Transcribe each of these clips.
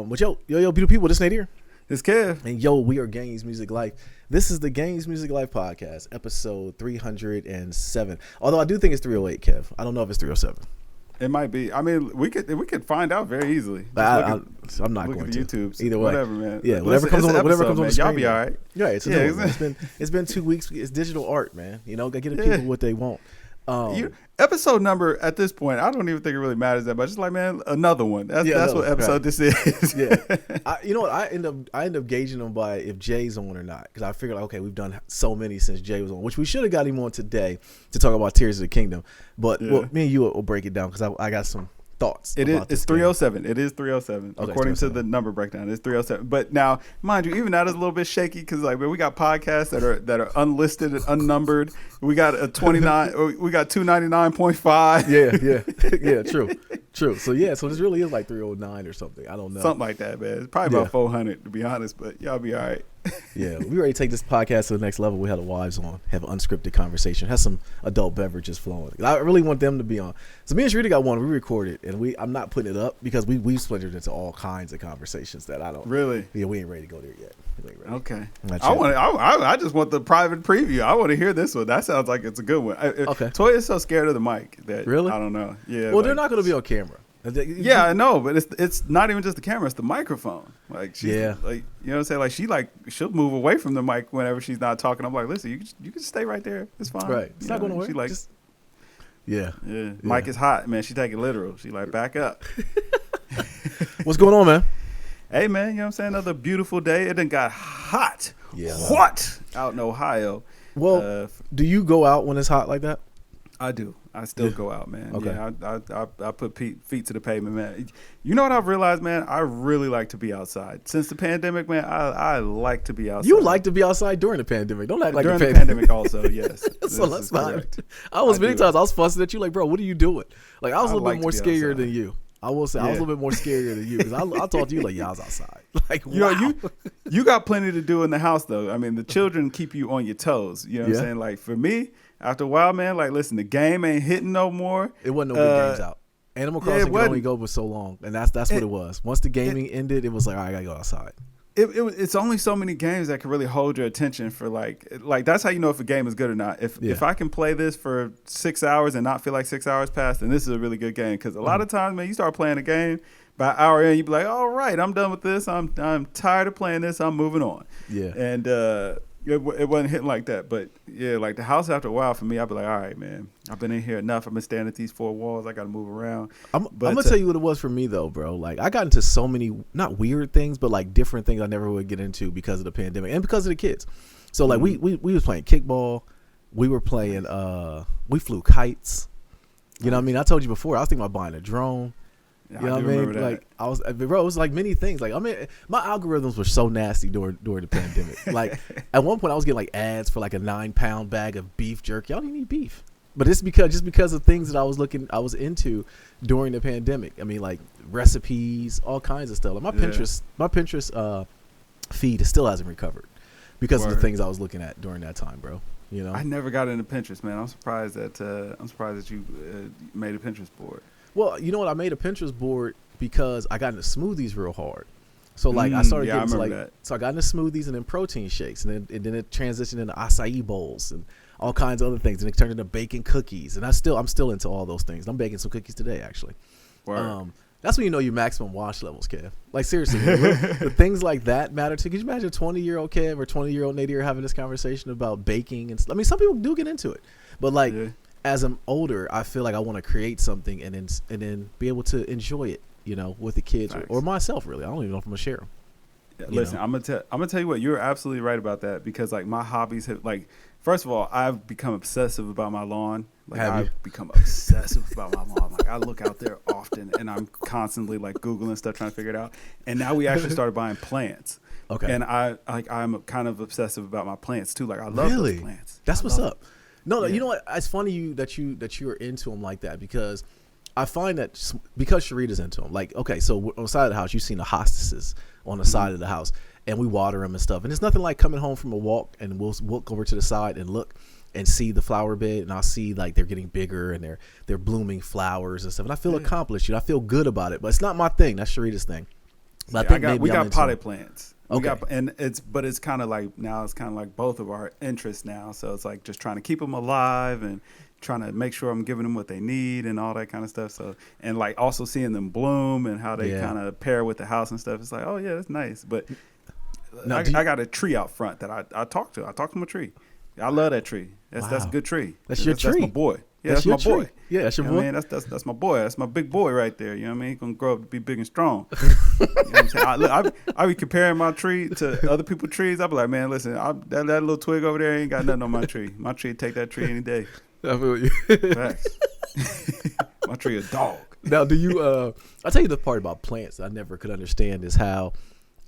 But yo, beautiful people, this Nate here. It's Kev. And yo, we are Games Music Life. This is the Games Music Life podcast, episode 307. Although I do think it's 308, Kev. I don't know if it's 307. It might be. I mean, we could find out very easily. I'm not look going at to. YouTube's. Either way. Whatever, man. Yeah, whatever comes on the screen. Y'all be all right. Yeah, it's been 2 weeks. It's digital art, man. You know, gotta get the people what they want. Episode number at this point, I don't even think it really matters that much. It's like, man, another one. That's what episode this is. Yeah. You know what? I end up gauging them by if Jay's on or not, because I figured, like, okay, we've done so many since Jay was on, which we should have got him on today to talk about Tears of the Kingdom. But me and you will break it down because I got some thoughts. It's 307. It is 307 okay, according to the number breakdown. It's 307. But now, mind you, even that is a little bit shaky because like, man, we got podcasts that are unlisted and unnumbered. We got a 29. We got 299.5. Yeah. True. So this really is like 309 or something. I don't know. Something like that, man. It's probably about 400 to be honest. But y'all be all right. Yeah, we ready to take this podcast to the next level. We had the wives on, have an unscripted conversation, have some adult beverages flowing. I really want them to be on. So me and Sharita got one. We recorded, and I'm not putting it up because we splintered into all kinds of conversations that I don't really. Yeah, we ain't ready to go there yet. Okay. I just want the private preview. I want to hear this one. That sounds like it's a good one. Okay. Toy is so scared of the mic that really? I don't know. Yeah. Well, they're not going to be on camera. Yeah, I know, but it's not even just the camera; it's the microphone. Like, like, you know what I'm saying? Like she'll move away from the mic whenever she's not talking. I'm like, listen, you can stay right there. It's fine. Right, it's not going to work. She like, yeah. Mic is hot, man. She take it literal. She like, back up. What's going on, man? Hey, man, you know what I'm saying? Another beautiful day. It done got hot. Yeah. Hot out in Ohio. Well, do you go out when it's hot like that? I do. I still go out, man. Okay. Yeah, I put feet to the pavement, man. You know what I've realized, man? I really like to be outside. Since the pandemic, man, I like to be outside. You like to be outside during the pandemic. Don't act like during the pandemic also, yes. So that's fine. I was many times I was fussing at you like, bro, what are you doing? Like, I was a little bit more scarier than you. I will say I was a little bit more scarier than you because I talked to you like, yeah, I was outside. Like, wow. You got plenty to do in the house, though. I mean, the children keep you on your toes. You know what I'm saying? Like, for me, after a while, man, like, listen, the game ain't hitting no more. It wasn't no good games out. Animal Crossing could only go for so long, and that's what it was. Once the gaming ended, it was like, all right, I got to go outside. It's only so many games that can really hold your attention for like that's how you know if a game is good or not. If I can play this for 6 hours and not feel like 6 hours passed, then this is a really good game. Because a lot of times, man, you start playing a game, by hour in, you be like, all right, I'm done with this. I'm tired of playing this. I'm moving on. Yeah. And it wasn't hitting like that. But yeah, like the house after a while for me, I'd be like, all right, man, I've been in here enough. I've been standing at these four walls. I got to move around. I'm going to tell you what it was for me though, bro. Like I got into so many, not weird things, but like different things I never would get into because of the pandemic and because of the kids. So like we was playing kickball. We were playing, we flew kites. You know what I mean? I told you before, I was thinking about buying a drone. You know what I mean? Like bro, it was like many things. Like, I mean, my algorithms were so nasty during the pandemic. Like at one point I was getting like ads for like a 9-pound bag of beef jerky. Y'all didn't eat beef. But it's because of things that I was into during the pandemic. I mean, like recipes, all kinds of stuff. Like my Pinterest feed still hasn't recovered because of the things I was looking at during that time, bro. You know? I never got into Pinterest, man. I'm surprised that you made a Pinterest board. Well, you know what? I made a Pinterest board because I got into smoothies real hard. So like I started getting so I got into smoothies and then protein shakes and then it transitioned into acai bowls and all kinds of other things, and it turned into baking cookies. And I'm still into all those things. I'm baking some cookies today, actually. That's when you know your maximum wash levels, Kev. Like seriously, the things like that matter too. Could you imagine a 20-year-old Kev or 20-year-old Nadir having this conversation about baking? And I mean, some people do get into it, but like. Yeah. As I'm older, I feel like I want to create something and then be able to enjoy it, you know, with the kids or myself. Really, I don't even know if I'm gonna share them. Yeah, listen, I'm gonna tell you what, you're absolutely right about that because like my hobbies have like, first of all, I've become obsessive about my lawn. Like I've become obsessive about my lawn. Like I look out there often and I'm constantly like Googling stuff trying to figure it out. And now we actually started buying plants. Okay. And I'm kind of obsessive about my plants too. Like I love those plants. That's what's up. No, you know what? It's funny that you're into them like that because I find that because Sharita's into them. Like, okay, so on the side of the house, you've seen the hospices on the side of the house, and we water them and stuff. And it's nothing like coming home from a walk and we'll walk over to the side and look and see the flower bed, and I'll see like they're getting bigger and they're blooming flowers and stuff. And I feel accomplished. You know, I feel good about it. But it's not my thing. That's Sharita's thing. But I think we got potted plants. Okay. It's kind of like now it's kind of like both of our interests now. So it's like just trying to keep them alive and trying to make sure I'm giving them what they need and all that kind of stuff. So, and like also seeing them bloom and how they kind of pair with the house and stuff. It's like, oh yeah, that's nice. But I got a tree out front that I talked to. I talked to my tree. I love that tree. That's a good tree. That's your tree. That's my boy. Yeah, that's my boy. Yeah, that's your boy. I mean, that's my boy. That's my big boy right there. You know what I mean? He's gonna grow up to be big and strong. You know what I'm saying? I be comparing my tree to other people's trees. I be like, man, listen, that little twig over there ain't got nothing on my tree. My tree take that tree any day. I feel you. Facts. My tree a dog. Now, do you? I'll tell you the part about plants I never could understand is how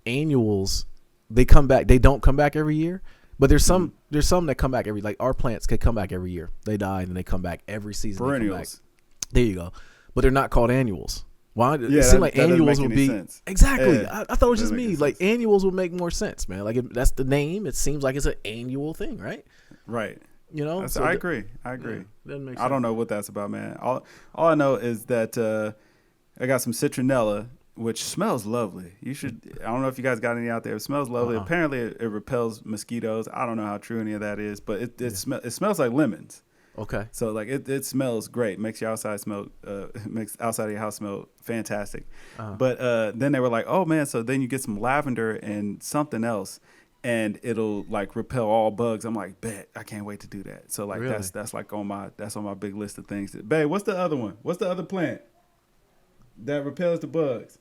annuals they come back. They don't come back every year. But there's some that come back like our plants can come back every year. They die and they come back every season. Perennials. There you go. But they're not called annuals. Why? Yeah, it seems like annuals would be sense. Exactly. Yeah, I thought it was just me. Like annuals would make more sense, man. Like that's the name. It seems like it's an annual thing, right? Right. You know. So I agree. Yeah, doesn't make sense. I don't know what that's about, man. All I know is that I got some citronella, which smells lovely. You should. I don't know if you guys got any out there. It smells lovely. Apparently, it repels mosquitoes. I don't know how true any of that is, but it smells like lemons. Okay. So like it smells great. Makes your outside smell. Makes outside of your house smell fantastic. But then they were like, oh man. So then you get some lavender and something else, and it'll like repel all bugs. I'm like, bet. I can't wait to do that. So like really? that's like on my big list of things. Babe, what's the other one? What's the other plant that repels the bugs?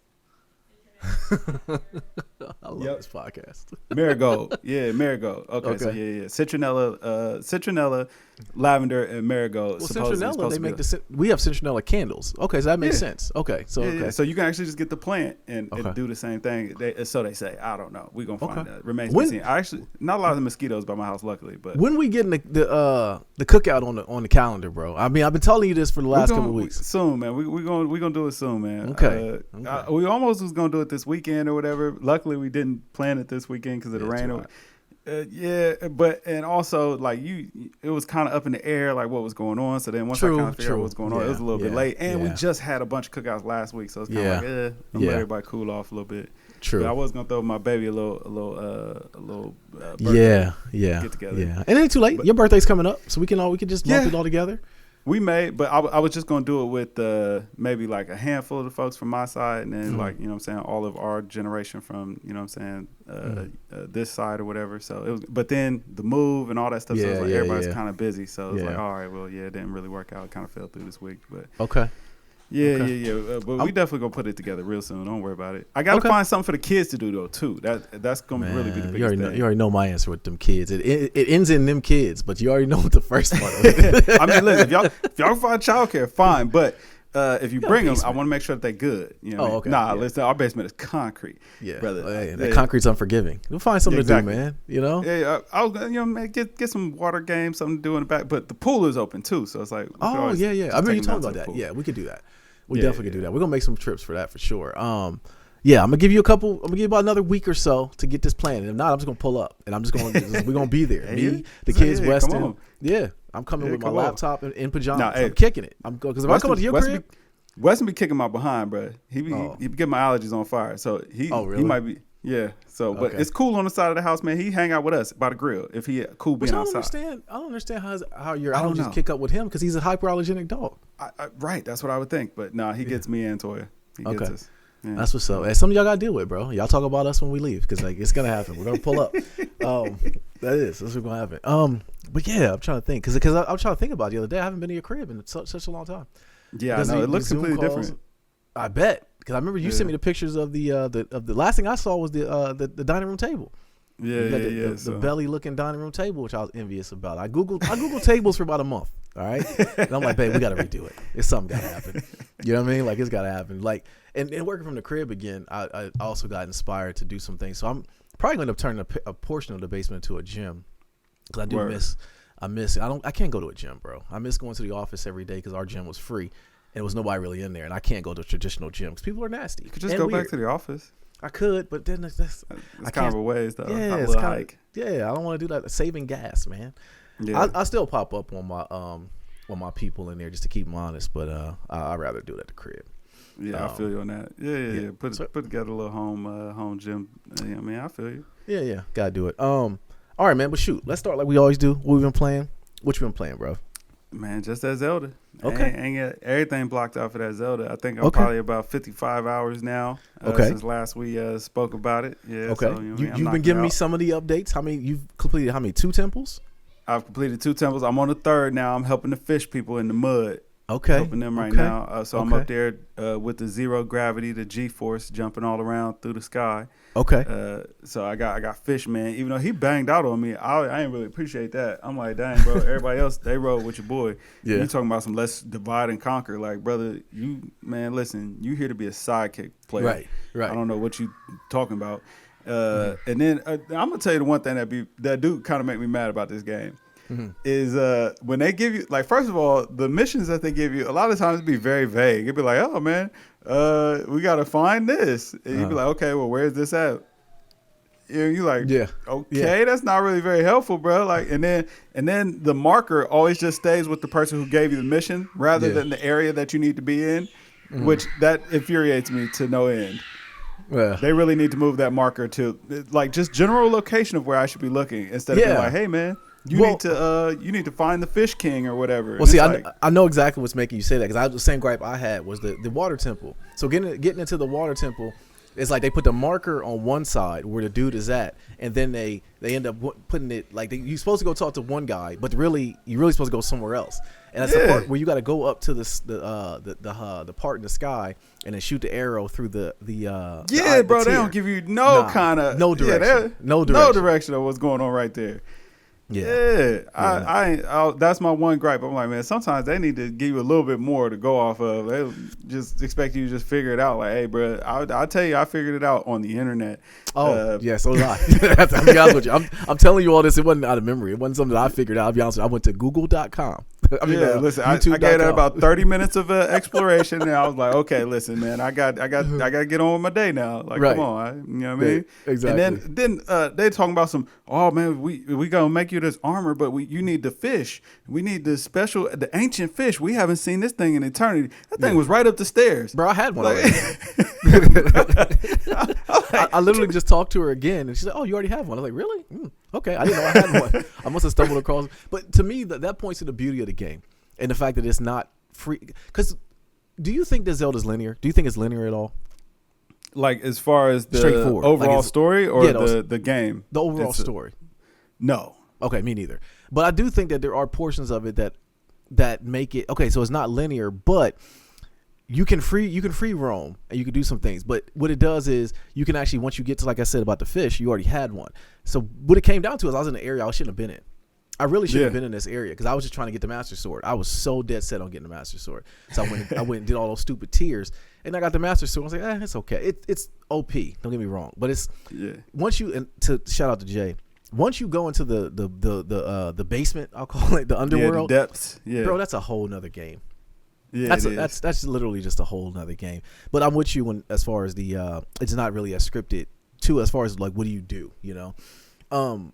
I love this podcast. Marigold. Yeah, marigold. Okay. So yeah. Citronella, lavender, and marigold. Well, citronella, they make we have citronella candles. Okay, so that makes sense. Okay. So yeah. So you can actually just get the plant and do the same thing. So they say. I don't know. We're gonna find that. Remains to be seen. I actually not a lot of mosquitoes by my house, luckily. But when we getting the cookout on the calendar, bro? I mean, I've been telling you this for the last couple of weeks. Soon, man. We're gonna do it soon, man. Okay. We almost was gonna do it this weekend or whatever. Luckily, we didn't plan it this weekend because of the rain. And also like it was kind of up in the air like what was going on. So then once I kind of figured out what was going on, it was a little bit late. And we just had a bunch of cookouts last week, so it's kind of like I'm let everybody cool off a little bit. True. But I was gonna throw my baby a little birthday get together. Yeah, and it ain't too late. Your birthday's coming up, so we can just lump it all together. We may, but I was just going to do it with maybe like a handful of the folks from my side and then like, you know what I'm saying, all of our generation from, you know what I'm saying, this side or whatever. So it was, but then the move and all that stuff, so it was like everybody's kind of busy. So it was like, all right, well, it didn't really work out. It kind of fell through this week. But okay. Yeah. But we definitely gonna put it together real soon. Don't worry about it. I gotta find something for the kids to do though too. That's gonna really be the biggest thing. You already know my answer with them kids. It ends in them kids, but you already know what the first part of it. I mean, listen, if y'all find childcare, fine. But if you bring them, I want to make sure that they're good. You know, okay. Listen, our basement is concrete, brother. That concrete's unforgiving. We'll find something to do, man. You know. Yeah, I was get some water games, something to do in the back. But the pool is open too, so it's like I remember you talking about that. Yeah, we could do that. We definitely could do that. We're gonna make some trips for that for sure. I'm gonna give you about another week or so to get this planned. And if not, I'm just gonna pull up and we're gonna be there. Me, the kids, Weston. Yeah, I'm coming with my laptop in pajamas. I'm kicking it. Because if I come to your crib, Weston be kicking my behind, bro. He be getting my allergies on fire. So he might be. Yeah. So, but it's cool on the side of the house, man. He hang out with us by the grill if he cool being outside. I don't understand how your allergies kick up with him because he's a hyperallergenic dog. Right. That's what I would think. But no, he gets me and Toya. He gets us. Yeah. That's what's up. And some of y'all gotta deal with, bro. Y'all talk about us when we leave because like it's gonna happen. We're gonna pull up. That's what's gonna happen. But yeah, I'm trying to think because I'm trying to think about it the other day. I haven't been to your crib in such a long time. Yeah, no, it looks completely different. I bet. Because I remember you sent me the pictures of the last thing I saw was the dining room table. The belly looking dining room table, which I was envious about. I googled tables for about a month. All right, and I'm like, babe, we got to redo it. It's something got to happen. You know what I mean? Like it's got to happen. Like and working from the crib again, I also got inspired to do some things. So I'm probably going to turn a portion of the basement into a gym because I do miss. I can't go to a gym, bro. I miss going to the office every day because our gym was free. And there was nobody really in there, and I can't go to a traditional gym because people are nasty. You could just go back to the office. I could, but then it's kind of a ways though. Yeah, it's kind of, I don't want to do that. Saving gas, man. Yeah. I still pop up on my people in there just to keep them honest, but I'd rather do it at the crib. Yeah, I feel you on that. Yeah. Put together a little home gym. Yeah, I mean, I feel you. Yeah, gotta do it. All right, man. But shoot, let's start like we always do. What we've been playing. What you been playing, bro? Man, just that Zelda. Okay. Ain't got everything blocked out for that Zelda. I think I'm probably about 55 hours now. Since last we spoke about it. Yeah. Okay. So, you've been giving me some of the updates. How many you've completed? How many? 2 temples? I've completed 2 temples. I'm on the 3rd now. I'm helping the fish people in the mud. Okay. Helping them right now. So I'm up there with the zero gravity, the G-force, jumping all around through the sky. Okay. So I got fish, man. Even though he banged out on me, I ain't really appreciate that. I'm like, dang, bro. Everybody else, they rode with your boy. Yeah. You talking about some let's divide and conquer. Like, brother, listen, you here to be a sidekick player. Right. I don't know what you talking about. And then I'm gonna tell you the one thing that do kind of make me mad about this game. Is when they give you, like, first of all, the missions that they give you a lot of times be very vague. It'd be like, oh man, we gotta find this, and you'd be like, okay, well, where's this at? You like, okay, that's not really very helpful, bro. Like, and then the marker always just stays with the person who gave you the mission rather than the area that you need to be in, which that infuriates me to no end. Well, they really need to move that marker to like just general location of where I should be looking instead of being like, hey man, you need to find the Fish King or whatever. Well, see, I know exactly what's making you say that, because the same gripe I had was the water temple. So getting into the water temple, it's like they put the marker on one side where the dude is at, and then they end up putting it like you're supposed to go talk to one guy, but you're really supposed to go somewhere else. And that's the part where you got to go up to the part in the sky and then shoot the arrow through the bro. They don't give you no direction, no direction of what's going on right there. I that's my one gripe. I'm like, man, sometimes they need to give you a little bit more to go off of. They just expect you to just figure it out. Like, hey, bro, I'll tell you, I figured it out on the internet. So did I. I'll be honest with you. I'm telling you all this. It wasn't out of memory. It wasn't something that I figured out. I'll be honest with you. I went to google.com. Listen, I gave that about 30 minutes of exploration, and I was like, okay, listen, man, I got to get on with my day now. Like, come on, you know what I mean? Exactly. And then they talking about some, oh man, we gonna make you this armor, but you need the fish. We need the ancient fish. We haven't seen this thing in eternity. That thing was right up the stairs, bro. I had one. I literally just talked to her again, and she's like, "Oh, you already have one." I was like, "Really? Okay, I didn't know I had one. I must have stumbled across." But to me, that points to the beauty of the game and the fact that it's not free. Because do you think that Zelda's linear? Do you think it's linear at all? Like as far as the overall story or the game? The overall story. No. Okay, me neither. But I do think that there are portions of it that make it okay. So it's not linear, but you can free roam and you can do some things. But what it does is you can actually, once you get to, like I said about the fish, you already had one. So what it came down to is I was in an area I shouldn't have been in. I really shouldn't have been in this area because I was just trying to get the Master Sword. I was so dead set on getting the Master Sword. So I went and did all those stupid tiers, and I got the Master Sword. I was like, it's okay. It's OP. Don't get me wrong, but it's once you, and to shout out to Jay. Once you go into the basement, I'll call it the underworld, the depths, bro, that's a whole nother game. Yeah, that's literally just a whole nother game. But I'm with you as far as the it's not really as scripted too, as far as like what do you do, you know.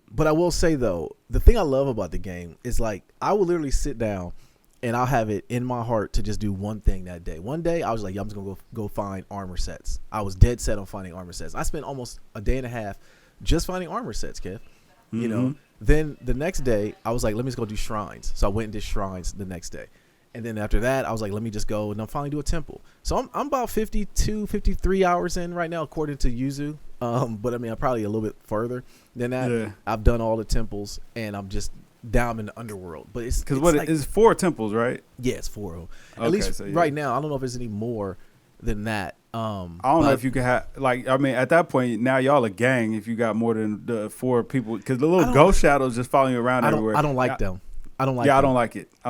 But I will say though, the thing I love about the game is like I will literally sit down and I'll have it in my heart to just do one thing that day. One day I was like, I'm just gonna go find armor sets. I was dead set on finding armor sets. I spent almost a day and a half just finding armor sets, Kev. You know, then the next day I was like, let me just go do shrines. So I went and did shrines the next day. And then after that, I was like, let me just go and I'll finally do a temple. So I'm about 53 hours in right now, according to Yuzu. But I mean, I'm probably a little bit further than that. Yeah. I've done all the temples and I'm just down in the underworld. But it's because it's 4 temples, right? Yeah, it's 4 of them. At least right now. I don't know if there's any more than that. I don't know if you can have, like, I mean, at that point, now y'all a gang if you got more than the 4 people. Because the little ghost shadows just following you around everywhere. I don't like them. I don't like it. I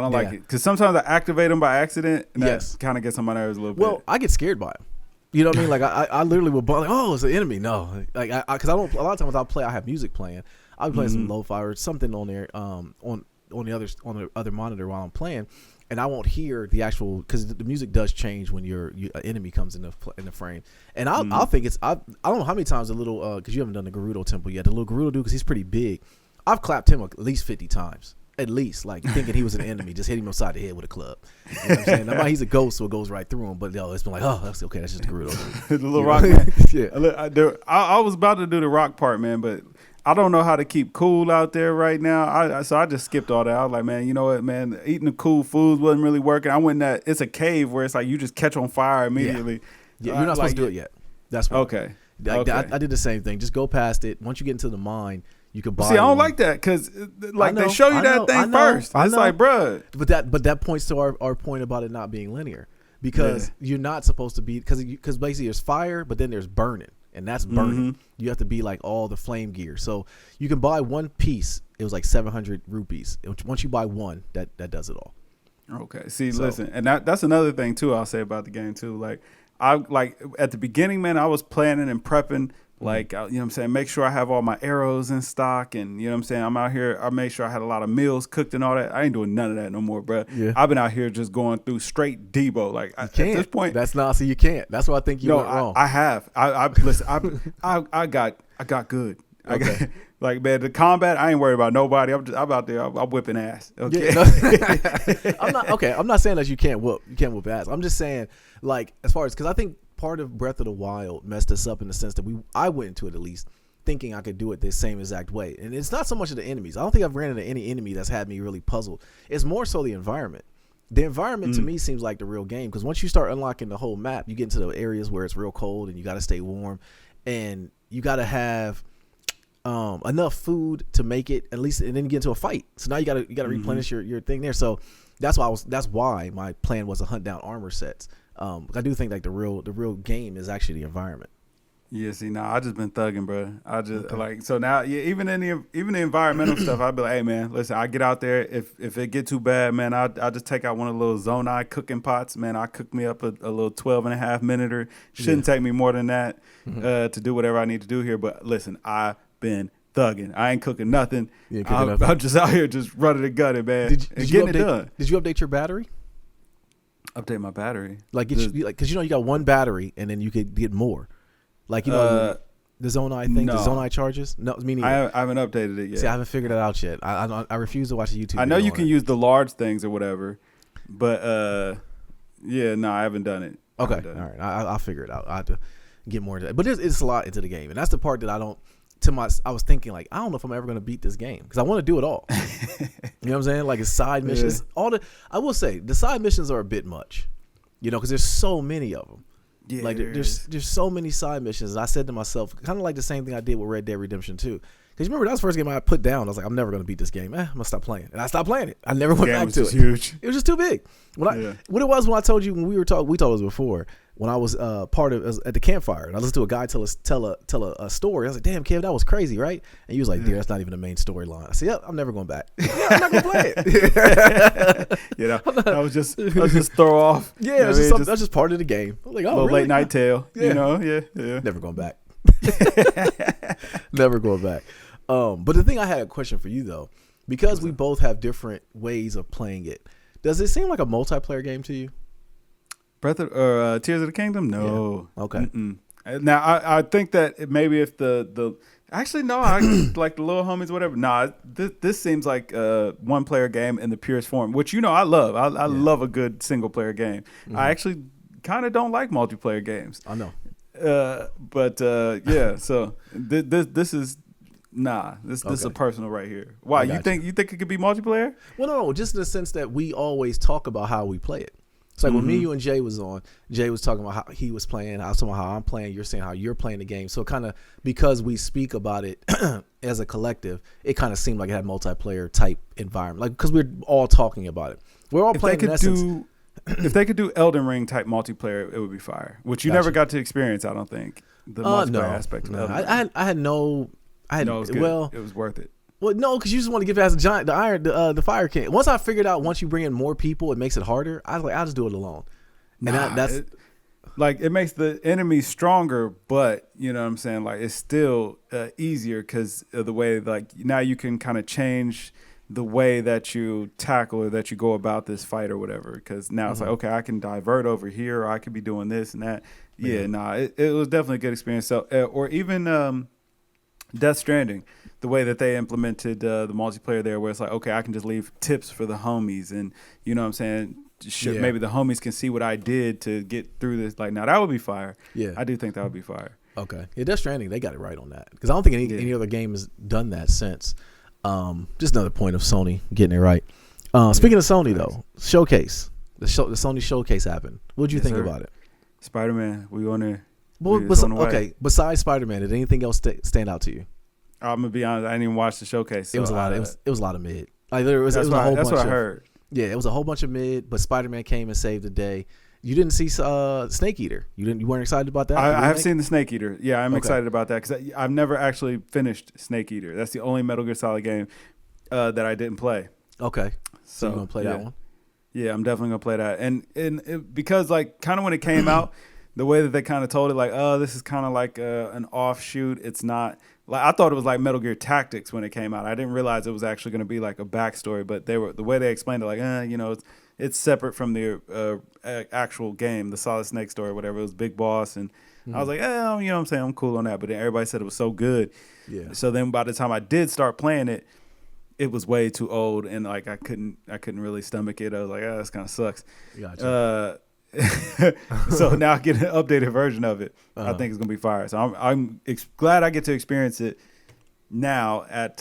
don't like it. Because sometimes I activate them by accident, and that kind of gets on my nerves a little bit. Well, I get scared by them. You know what I mean? Like, I literally will like, oh, it's an enemy. No. Like, because I don't, a lot of times I have music playing. I'll be playing some lo-fi or something on there, on the other monitor while I'm playing. And I won't hear the actual, because the music does change when an enemy comes in the frame. And I'll think it's, I don't know how many times the little, because you haven't done the Gerudo temple yet, the little Gerudo dude, because he's pretty big. I've clapped him at least 50 times. at least, like thinking he was an enemy, just hit him upside the head with a club. You know what I'm saying? Now, he's a ghost, so it goes right through him. But it's been like, oh, that's okay. That's just a Gerudo. The little rock man. Yeah. I was about to do the rock part, man, but I don't know how to keep cool out there right now. So I just skipped all that. I was like, man, you know what, man? Eating the cool foods wasn't really working. I went that. It's a cave where it's like you just catch on fire immediately. Yeah, you're not supposed to do it yet. That's right. Okay. I did the same thing. Just go past it. Once you get into the mine, you can buy. See, I don't like that because they show you that thing first. It's like, bruh. But that points to our point about it not being linear, because you're not supposed to be, because basically there's fire, but then there's burning, and that's burning. Mm-hmm. You have to be like all the flame gear. So you can buy one piece. It was like 700 rupees. Once you buy one, that does it all. Okay. See, listen, and that's another thing too. I'll say about the game too. Like at the beginning, man, I was planning and prepping. Like, you know what I'm saying? Make sure I have all my arrows in stock. And, you know what I'm saying? I'm out here. I made sure I had a lot of meals cooked and all that. I ain't doing none of that no more, bro. Yeah. I've been out here just going through straight Debo. Like, at this point. So you can't. That's why I think you went wrong. I have. Listen, I got good. Okay. Like, man, the combat, I ain't worried about nobody. I'm out there. I'm whipping ass. Okay. Yeah, I'm not saying that you can't whoop ass. I'm just saying, like, as far as, because I think part of Breath of the Wild messed us up in the sense that I went into it at least thinking I could do it the same exact way. And it's not so much of the enemies. I don't think I've ran into any enemy that's had me really puzzled. It's more so the environment. The environment to me seems like the real game, because once you start unlocking the whole map, you get into the areas where it's real cold and you got to stay warm, and you got to have enough food to make it at least, and then you get into a fight. So now you got to replenish your thing there. So that's why my plan was to hunt down armor sets. I do think like the real game is actually the environment. Yeah, see, I just been thugging, bro. I just like, so now, yeah, even the environmental stuff, I'd be like, hey, man, listen, I get out there. If it get too bad, man, I just take out one of the little Zonai cooking pots, man. I cook me up a little 12.5 minute. Shouldn't take me more than that to do whatever I need to do here. But listen, I've been thugging. I ain't cooking nothing. I'm just out here just running and gunning, man. Did you update your battery? Update my battery, like because you got one battery and then you could get more, like the Zonai thing, the Zonai charges. No, me neither. I haven't updated it yet. See, I haven't figured it out yet. I refuse to watch the YouTube. I know you can use the large things or whatever, but I haven't done it. Okay, all right, I'll figure it out. I have to get more into it, but it's a lot into the game, and that's the part that I don't. I was thinking, like, I don't know if I'm ever going to beat this game because I want to do it all. You know what I'm saying? Like, it's side missions. I will say the side missions are a bit much, because there's so many of them. Yeah, like there's so many side missions. And I said to myself, kind of like the same thing I did with Red Dead Redemption 2. Because remember, that was the first game I put down. I was like, I'm never going to beat this game. I'm going to stop playing. And I stopped playing it. I never went back to it. Huge. It was just too big. What it was when I told you, when we told this before, when I was part of at the campfire, and I listened to a guy tell a story. I was like, damn, Kev, that was crazy, right? And he was like, dude, that's not even the main storyline. I said, yeah, I'm never going back. I'm not going to play it. I was just throw off. Yeah, that's just part of the game. I was like, oh, little really? late night tale. Yeah. Yeah. Never going back. Never going back. But the thing, I had a question for you though, because we both have different ways of playing it. Does it seem like a multiplayer game to you? Tears of the Kingdom? No. Yeah. Okay. Now I think that maybe if actually no, I like the little homies, whatever. Nah, this seems like a one player game in the purest form, which I love. I love a good single player game. I actually kind of don't like multiplayer games. I know. So this is. Nah, this is a personal right here. Why you think it could be multiplayer? Well, no, just in the sense that we always talk about how we play it. It's like when me, you, and Jay was on. Jay was talking about how he was playing. I was talking about how I'm playing. You're saying how you're playing the game. So kind of because we speak about it as a collective, it kind of seemed like it had multiplayer type environment. Like because we're all talking about it. We're all playing. If they could do Elden Ring type multiplayer, it would be fire. Which you never got to experience, I don't think. The multiplayer aspect of Elden Ring. I had no. It was good. Well, it was worth it. Well, no, because you just want to get past the fire king. Once I figured out, once you bring in more people, it makes it harder. I was like, I'll just do it alone. And it makes the enemy stronger, but you know what I'm saying? Like it's still easier because of the way now you can kind of change the way that you tackle or that you go about this fight or whatever. Because now it's like, okay, I can divert over here, or I could be doing this and that. It was definitely a good experience. So, or even Death Stranding. the way that they implemented the multiplayer there, where it's like, okay, I can just leave tips for the homies, and you know what I'm saying. Maybe the homies can see what I did to get through this. Like, now that would be fire. Yeah, I do think that would be fire. Okay, yeah, Death Stranding, they got it right on that, because I don't think any other game has done that since. Just another point of Sony getting it right. Speaking of Sony though, showcase the Sony showcase happened. What did you think about it? Spider-Man, we on there. Okay, besides Spider-Man, did anything else stand out to you? I'm gonna be honest, I didn't even watch the showcase. So it was a lot. It was a lot of mid. Like there was a whole bunch. That's what I heard. Yeah, it was a whole bunch of mid, but Spider-Man came and saved the day. You didn't see Snake Eater. You weren't excited about that? I have seen the Snake Eater. Yeah, I'm excited about that because I've never actually finished Snake Eater. That's the only Metal Gear Solid game that I didn't play. Okay, so you're gonna play that one? Yeah, I'm definitely gonna play that. And because like kind of when it came out, the way that they kind of told it, like, oh, this is kind of like an offshoot. It's not like I thought it was like Metal Gear Tactics when it came out. I didn't realize it was actually going to be like a backstory. But the way they explained it, like, you know, it's separate from the actual game, the Solid Snake story, or whatever. It was Big Boss, and I was like, you know what I'm saying, I'm cool on that. But then everybody said it was so good. Yeah. So then by the time I did start playing it, it was way too old, and like I couldn't really stomach it. I was like, this kind of sucks. Gotcha. So now I get an updated version of it. I think it's gonna be fire. So I'm glad I get to experience it now at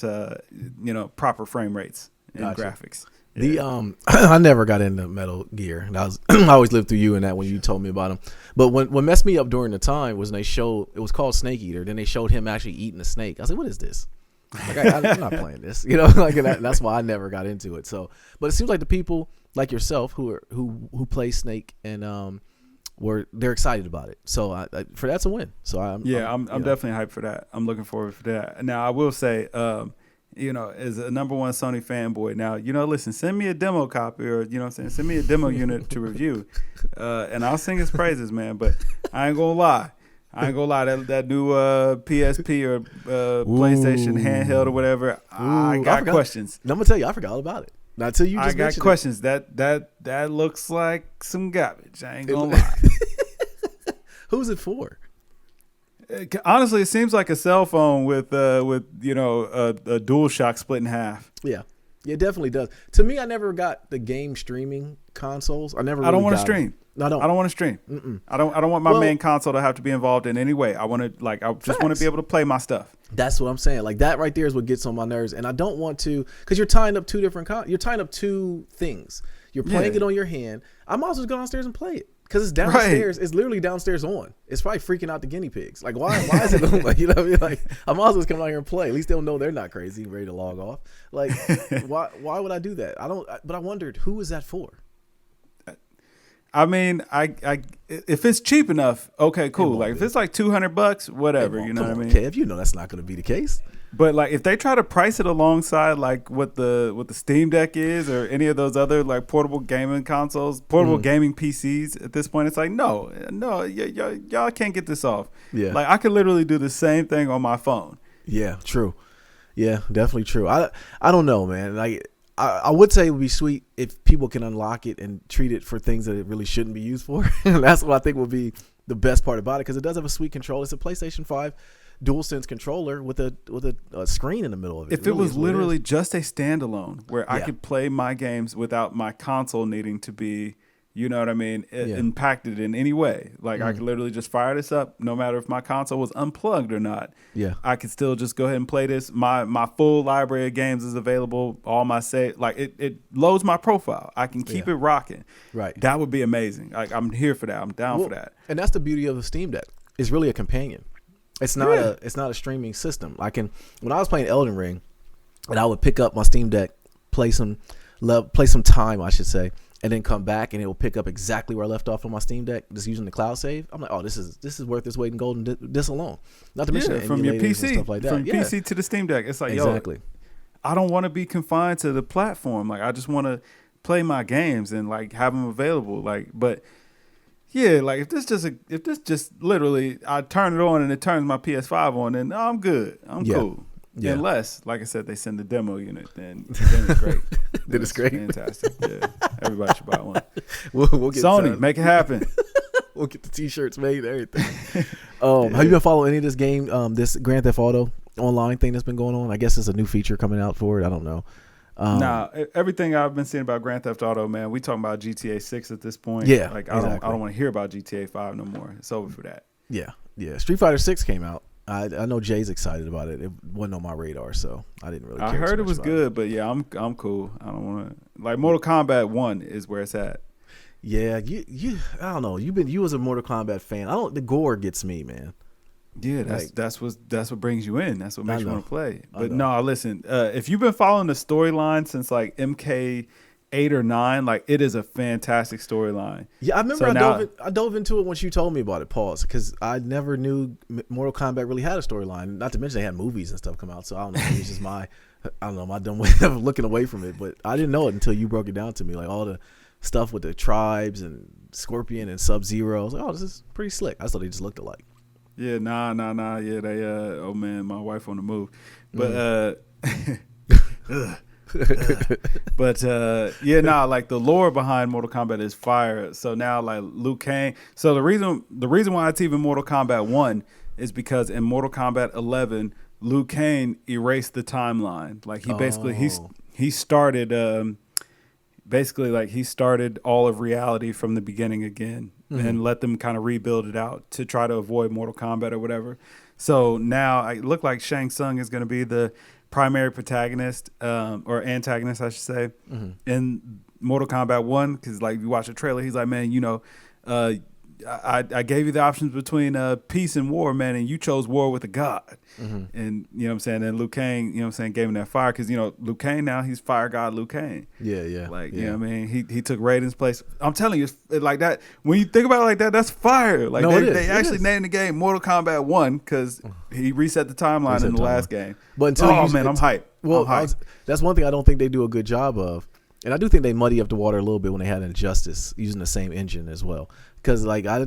proper frame rates and graphics. Yeah. I never got into Metal Gear, and I always lived through you and that when you told me about them. But what messed me up during the time was when they showed, it was called Snake Eater. Then they showed him actually eating a snake. I was like, what is this? Like I'm not playing this, you know. Like that's why I never got into it. So, but it seems like the people like yourself who play Snake and they're excited about it. So for that's a win. So I'm definitely hyped for that. I'm looking forward for that. Now I will say, as a number one Sony fanboy, now listen, send me a demo copy, or you know what I'm saying, send me a demo unit to review, and I'll sing his praises, man. But I ain't gonna lie. That new PSP or PlayStation handheld or whatever, I got questions. I'm gonna tell you, I forgot all about it. Not till you just I got questions. That looks like some garbage. I ain't gonna lie. Who's it for? Honestly, it seems like a cell phone with a DualShock split in half. Yeah, it definitely does. To me, I never got the game streaming consoles. I don't want to stream. No, I don't. I don't want to stream. Mm-mm. I don't want my main console to have to be involved in any way. I just want to be able to play my stuff. That's what I'm saying. Like that right there is what gets on my nerves, and I don't want to, because you're tying up you're tying up two things. You're playing it on your hand. I might as well go downstairs and play it because it's downstairs. Right. It's literally downstairs on. It's probably freaking out the guinea pigs. Like why is it on? Like, you know what I mean? Like I might as well come out here and play. At least they'll know they're not crazy and ready to log off. Like why would I do that? I don't. But I wondered, who is that for? I mean, if it's cheap enough, okay, cool. Like if it's like $200, whatever, you know what I mean? Kev, you know that's not going to be the case. But like if they try to price it alongside like what the Steam Deck is, or any of those other like portable gaming consoles, portable gaming PCs, at this point, it's like no, y'all can't get this off. Yeah, like I could literally do the same thing on my phone. Yeah, true. Yeah, definitely true. I don't know, man. Like. I would say it would be sweet if people can unlock it and treat it for things that it really shouldn't be used for. That's what I think would be the best part about it, because it does have a sweet controller. It's a PlayStation 5 DualSense controller with a screen in the middle of it. If it was literally just a standalone where I could play my games without my console needing to be, you know what I mean, impacted in any way. Like I could literally just fire this up, no matter if my console was unplugged or not. Yeah, I could still just go ahead and play this. My full library of games is available. All my save, like it loads my profile. I can keep it rocking. Right, that would be amazing. Like I'm here for that. I'm down for that. And that's the beauty of the Steam Deck. It's really a companion. It's not a streaming system. When I was playing Elden Ring, and I would pick up my Steam Deck, play some time, I should say. And then come back and it will pick up exactly where I left off on my Steam Deck, just using the cloud save. I'm like, oh, this is worth its weight in gold and this alone. Not to mention from your PC, and stuff like that. From PC to the Steam Deck. It's like, exactly. I don't want to be confined to the platform. Like I just want to play my games and like have them available. Like, but yeah, like if this just literally I turn it on and it turns my PS5 on, then I'm good. I'm cool. Yeah. Unless, like I said, they send the demo unit, then it's great. Then it's great. Fantastic. Yeah. Everybody should buy one. We'll get Sony, make it happen. We'll get the T-shirts made and everything. Have you been following any of this game, this Grand Theft Auto online thing that's been going on. I guess it's a new feature coming out for it. I don't know. Nah, everything I've been seeing about Grand Theft Auto, man, we talking about GTA 6 at this point. Yeah, like I don't want to hear about GTA 5 no more. It's over for that. Yeah. Street Fighter 6 came out. I know Jay's excited about it. It wasn't on my radar, so I didn't really care. I heard it was good, but yeah, I'm cool. I don't want to like Mortal Kombat 1 is where it's at. Yeah, you I don't know. You was a Mortal Kombat fan. The gore gets me, man. Yeah, that's what brings you in. That's what makes you want to play. But no, listen, if you've been following the storyline since like MK 8 or 9, like it is a fantastic storyline. Yeah, I remember I dove into it once you told me about it, pause, because I never knew Mortal Kombat really had a storyline. Not to mention they had movies and stuff come out. So I don't know. It's just my dumb way of looking away from it. But I didn't know it until you broke it down to me, like all the stuff with the tribes and Scorpion and Sub-Zero. I was like, oh, this is pretty slick. I thought they just looked alike. Yeah, nah. Yeah, they oh man, my wife on the move. But but yeah, nah, like the lore behind Mortal Kombat is fire. So now like Liu Kang. So the reason why it's even Mortal Kombat 1 is because in Mortal Kombat 11, Liu Kang erased the timeline. Like he basically he started basically like he started all of reality from the beginning again. And let them kind of rebuild it out to try to avoid Mortal Kombat or whatever. So now it look like Shang Tsung is going to be the primary protagonist or antagonist, I should say, in Mortal Kombat 1. Because like you watch the trailer, he's like, man, I gave you the options between peace and war, man, and you chose war with a god. And you know what I'm saying? And Liu Kang, you know what I'm saying, gave him that fire because, Liu Kang now, he's fire god Liu Kang. Yeah. Like, you know what I mean? He took Raiden's place. I'm telling you, it's like that. When you think about it like that, that's fire. Like they actually named the game Mortal Kombat 1 because he reset the timeline in the last game. But until I'm hyped. Well, that's one thing I don't think they do a good job of. And I do think they muddy up the water a little bit when they had Injustice using the same engine as well. Because like I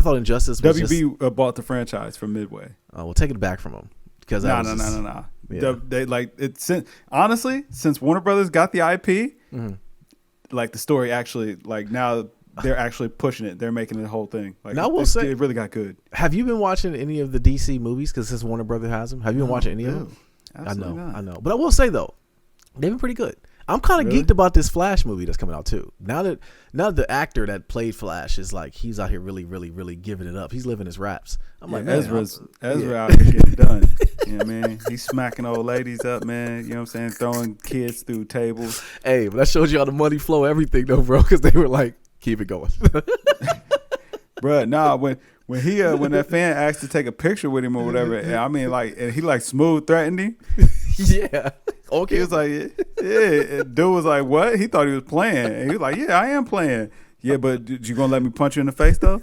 thought Injustice was WB bought the franchise from Midway. We'll take it back from them because no. Yeah. They like it. Honestly, since Warner Brothers got the IP, like the story actually like now they're actually pushing it. They're making it a whole thing. Like now I will say it really got good. Have you been watching any of the DC movies? Because since Warner Brothers has them, have you been watching any of them? Absolutely I know. But I will say though, they've been pretty good. I'm kind of geeked about this Flash movie that's coming out too. Now that the actor that played Flash is like he's out here really, really, really giving it up. He's living his raps. I'm like, man, Ezra out here getting done. You know what I mean? He's smacking old ladies up, man. You know what I'm saying? Throwing kids through tables. Hey, but that shows you how the money flow, everything though, bro. Because they were like, keep it going, bro. Nah, when that fan asked to take a picture with him or whatever, I mean, like, and he like smooth threatened him. Yeah. Okay. He was like, yeah. Dude was like, what? He thought he was playing. And he was like, yeah, I am playing. Yeah, but you gonna let me punch you in the face though?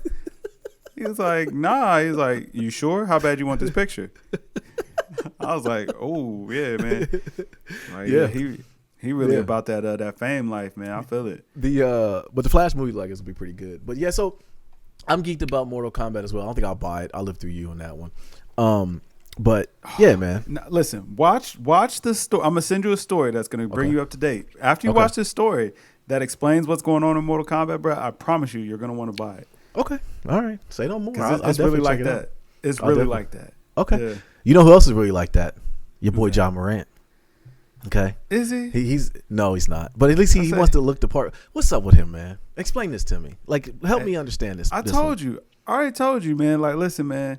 He was like, nah. He was like, you sure? How bad you want this picture? I was like, oh yeah, man. Like, yeah, he really about that fame life, man. I feel it. But the Flash movie like is gonna be pretty good. But yeah, so I'm geeked about Mortal Kombat as well. I don't think I'll buy it. I'll live through you on that one. But yeah, man. Now, listen, watch the story. I'm gonna send you a story that's gonna bring you up to date. After you watch this story that explains what's going on in Mortal Kombat, bro, I promise you're gonna want to buy it. Okay, all right. Say no more. It's really like that. It's really like that. Okay. Yeah. You know who else is really like that? Your boy John Morant. Okay. Is he? He's not. But at least he wants to look the part. What's up with him, man? Explain this to me. Like, help me understand this. I already told you, man. Like, listen, man.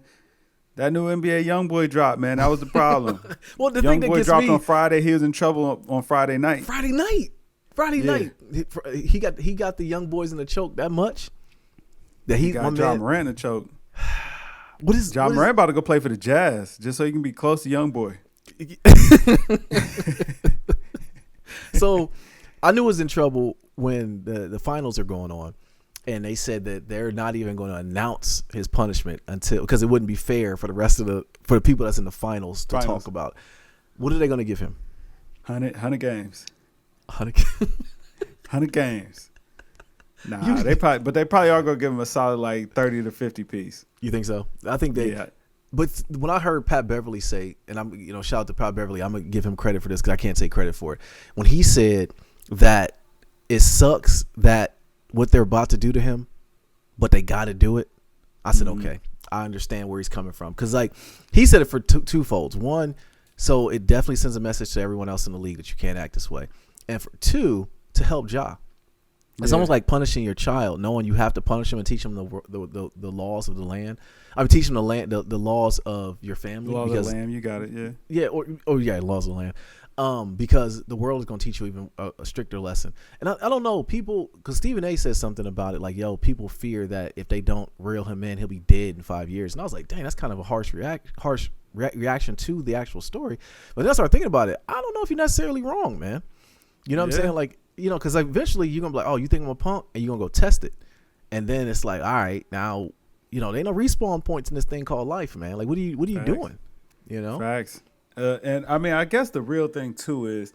That new NBA YoungBoy dropped, man. That was the problem. Well, the thing that gets dropped on Friday. He was in trouble on Friday night. Friday night. He got the young boys in the choke that much. That he got John Morant in the choke. John Morant about to go play for the Jazz just so he can be close to YoungBoy. So I knew he was in trouble when the finals are going on. And they said that they're not even going to announce his punishment because it wouldn't be fair for the people that's in the finals to talk about. What are they going to give him? 100 games. 100 games. Nah, they probably are going to give him a solid like 30 to 50 piece. You think so? I think they. Yeah. But when I heard Pat Beverly say, and I'm shout out to Pat Beverly, I'm gonna give him credit for this because I can't take credit for it. When he said that it sucks that what they're about to do to him, but they got to do it. I said, okay. I understand where he's coming from. Because, like, he said it for two folds. One, so it definitely sends a message to everyone else in the league that you can't act this way. And for two, to help Ja. It's almost like punishing your child, knowing you have to punish him and teach him the laws of the land. I mean, teach him the laws of your family. Laws of the land, you got it, yeah. Yeah, laws of the land. Because the world is going to teach you even a stricter lesson. And I don't know, people, because Stephen A. says something about it, like, yo, people fear that if they don't reel him in, he'll be dead in 5 years. And I was like, dang, that's kind of a harsh reaction to the actual story. But then I started thinking about it. I don't know if you're necessarily wrong, man. You know what I'm saying? Like, you know, because eventually you're going to be like, oh, you think I'm a punk? And you're going to go test it. And then it's like, all right, now, you know, there ain't no respawn points in this thing called life, man. Like, what are you doing? You know? Facts. And, I mean, I guess the real thing, too, is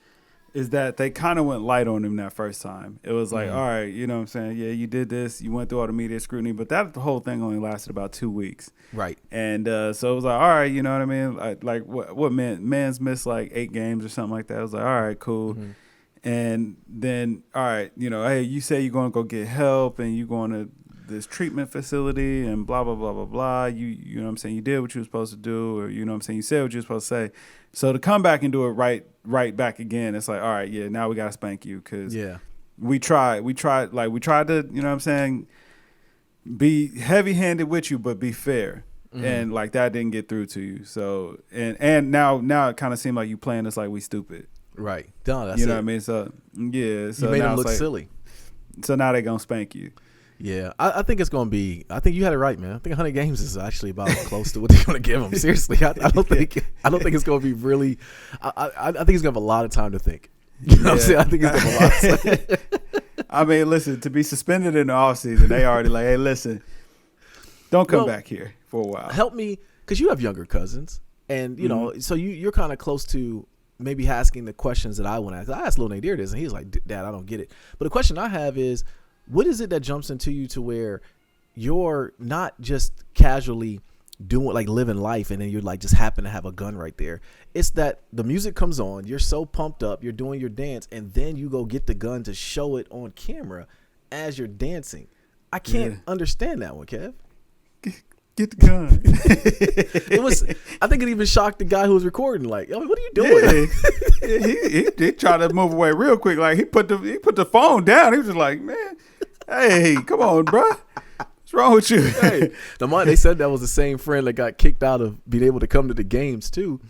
that they kind of went light on him that first time. It was like, all right, you know what I'm saying? Yeah, you did this. You went through all the media scrutiny. But the whole thing only lasted about 2 weeks. Right. And so it was like, all right, you know what I mean? Like what man's missed like 8 games or something like that. It was like, all right, cool. Mm-hmm. And then, all right, you know, hey, you say you're going to go get help and you're going to this treatment facility and blah, blah, blah, blah, blah. You know what I'm saying? You did what you were supposed to do, or you know what I'm saying? You said what you were supposed to say. So to come back and do it right back again, it's like, all right, yeah, now we got to spank you because we tried to, you know what I'm saying, be heavy-handed with you, but be fair. Mm-hmm. And like that didn't get through to you. So, and now it kind of seemed like you playing us like we stupid. Right. No, that's you know what I mean? So, yeah. So you made now them look like, silly. So now they're going to spank you. Yeah. I think it's going to be – I think you had it right, man. I think 100 games is actually about close to what they're going to give them. Seriously. I don't think it's going to be really – I think he's going to have a lot of time to think. You know what I'm saying? I think he's going to have a lot of time. I mean, listen, to be suspended in the offseason, they already like, hey, listen, don't come back here for a while. Help me – because you have younger cousins. And, you know, so you're kind of close to – maybe asking the questions that I want to ask. I asked Lil Nadir this, and he's like, Dad, I don't get it. But the question I have is, what is it that jumps into you to where you're not just casually doing, like, living life, and then you're like, just happen to have a gun right there? It's that the music comes on, you're so pumped up, you're doing your dance, and then you go get the gun to show it on camera as you're dancing. I can't understand that one, Kev. Get the gun. It was. I think it even shocked the guy who was recording. Like, what are you doing? Yeah, he tried to move away real quick. Like he put the phone down. He was just like, man, hey, come on, bro. What's wrong with you? Hey, they said that was the same friend that got kicked out of being able to come to the games too.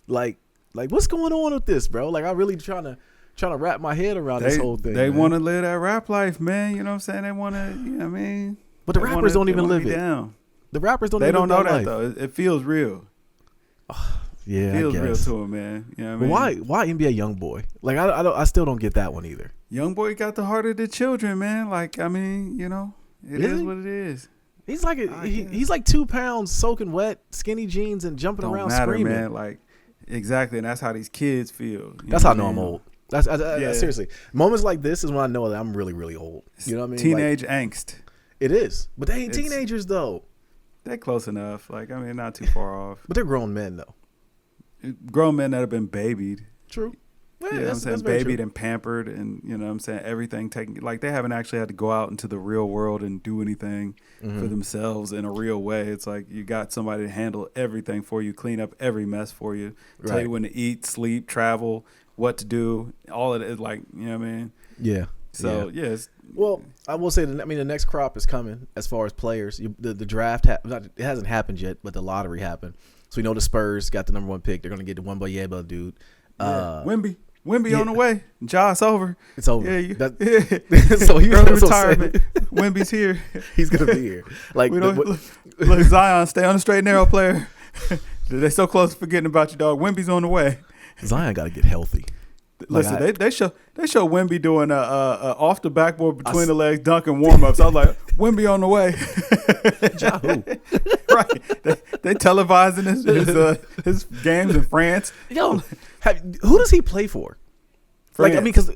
Like what's going on with this, bro? Like, I really trying to wrap my head around this whole thing. They want to live that rap life, man. You know what I'm saying? They want to. You know what I mean? But the rappers don't even live it. Down. The rappers don't. They even don't know that life. though. It feels real. Yeah, it feels I guess. real to him, man. You know what I mean? Why NBA YoungBoy? Like, I still don't get that one either. YoungBoy got the heart of the children, man. Like, I mean, you know, it is what it is. He's like he's like 2 pounds, soaking wet, skinny jeans, and jumping around screaming. Man. Like, exactly, and that's how these kids feel. That's how I know I'm old. That's seriously. Moments like this is when I know that I'm really, really old. You know what I mean? Teenage angst. It is, but they ain't teenagers though. They're close enough. Like, I mean, not too far off. But they're grown men, though. Grown men that have been babied. True. Yeah, you know what I'm saying? Babied and pampered and, you know what I'm saying, everything taken. Like, they haven't actually had to go out into the real world and do anything for themselves in a real way. It's like you got somebody to handle everything for you, clean up every mess for you, tell you when to eat, sleep, travel, what to do. All of it is like, you know what I mean? Yeah. So, yes. Well, I will say, the next crop is coming as far as players. The draft, it hasn't happened yet, but the lottery happened. So we know the Spurs got the number 1 pick. They're going to get the Wembanyama dude. Wemby on the way. Josh over. It's over. Yeah, so he's early retirement. Wemby's here. He's going to be here. Like, look, Zion, stay on the straight and narrow, player. They're so close to forgetting about you, dog. Wemby's on the way. Zion got to get healthy. Listen, they show Wemby doing a off the backboard between the legs dunking warm ups. I was like, Wemby on the way. Right? They televising his games in France. Yo, who does he play for? France. Like, I mean, because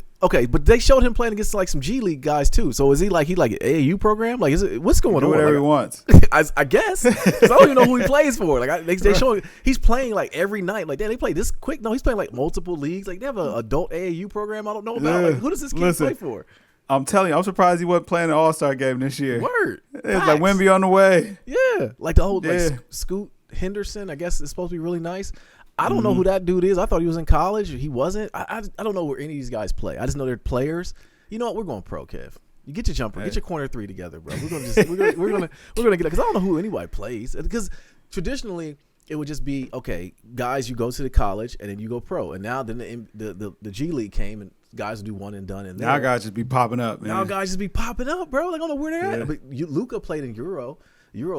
but they showed him playing against like some G League guys too. So is he like AAU program? Like, what's going on? Whatever he wants. I guess. 'Cause I don't even know who he plays for. Like, they show he's playing like every night. Like, damn, they play this quick. No, he's playing like multiple leagues. Like, they have an adult AAU program I don't know about. Like, who does this kid play for? I'm telling you, I'm surprised he wasn't playing an All-Star game this year. Word. It's like Wemby on the way. Yeah, like the old like Scoot Henderson. I guess it's supposed to be really nice. I don't know who that dude is. I thought he was in college. He wasn't. I don't know where any of these guys play. I just know they're players. You know what? We're going pro, Kev. You get your jumper, get your corner three together, bro. We're gonna get it because I don't know who anybody plays. Because traditionally it would just be okay, guys. You go to the college and then you go pro, and now then the G League came and guys do one and done. And now guys just be popping up. Man. Now guys just be popping up, bro. Like I don't know where they're at. But Luka played in Euro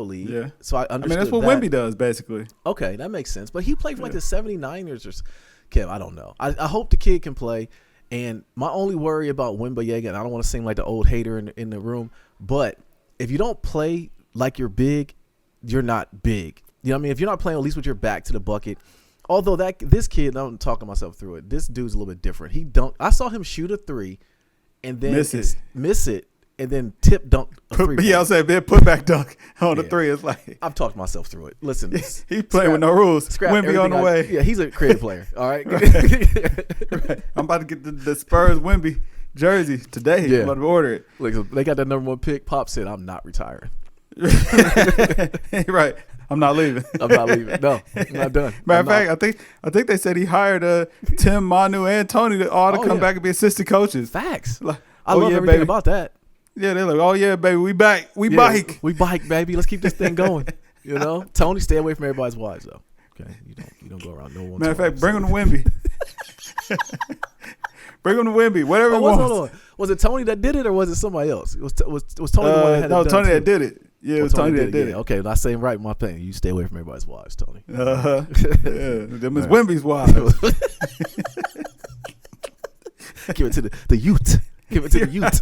League. Yeah. So I understood. That's what Wemby does basically. Okay, that makes sense. But he played for like the 79ers or Kev. I don't know. I hope the kid can play. And my only worry about Wembanyama, and I don't want to seem like the old hater in the room, but if you don't play like you're big, you're not big. You know what I mean? If you're not playing at least with your back to the bucket, although this kid, I'm talking myself through it. This dude's a little bit different. I saw him shoot a three, and then miss it, and then tip dunk a three. Yeah, I said put back dunk on the three. It's like I've talked myself through it. Listen, he's playing with no rules. Wemby on the way. Yeah, he's a creative player. All right. Right. I'm about to get the Spurs Wemby jersey today. Yeah. I'm about to order it. Look, they got that #1 pick. Pop said, "I'm not retiring." Right. I'm not leaving. I'm not leaving. No, I'm not done. Matter of fact, I think they said he hired Tim, Manu, and Tony to come back and be assistant coaches. Facts. Like, I love everything about that. Yeah, they're like, oh yeah, baby, we back, we bike, baby. Let's keep this thing going. You know, Tony, stay away from everybody's wives though. Okay, you don't go around no one. Matter of fact, bring him to Wemby. Bring him to Wemby. Whatever. Was it Tony that did it, or was it somebody else? Was Tony the one that had it done Tony too? that did it. Yeah, it was Tony that did it. Okay, not saying right my thing. You stay away from everybody's wives, Tony. Yeah, them is Wemby's wives. Give it to the youth. Give it to the youth.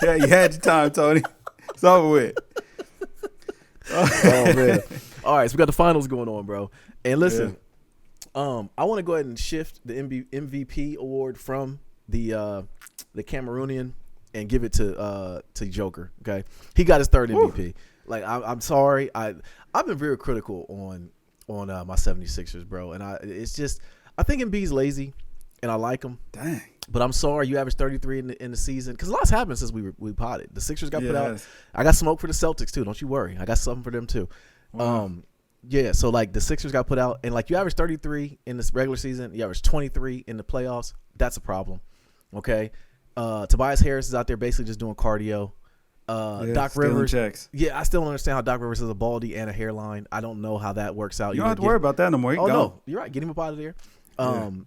Yeah, you had your time, Tony. It's over with. Oh man! All right, so we got the finals going on, bro. And listen, I want to go ahead and shift the MVP award from the Cameroonian and give it to Joker. Okay, he got his third MVP. Like I'm sorry, I've been very critical on my 76ers, bro, and it's just I think Embiid's lazy, and I like him. Dang. But I'm sorry, you averaged 33 in the season because a lot's happened since we potted. The Sixers got put out. I got smoke for the Celtics too. Don't you worry. I got something for them too. Wow. Yeah. So like the Sixers got put out, and like you averaged 33 in this regular season, you averaged 23 in the playoffs. That's a problem. Okay. Tobias Harris is out there basically just doing cardio. Doc Rivers. Checks. Yeah, I still don't understand how Doc Rivers has a baldy and a hairline. I don't know how that works out. You don't have to worry about that no more. No, you're right. Get him up out of there.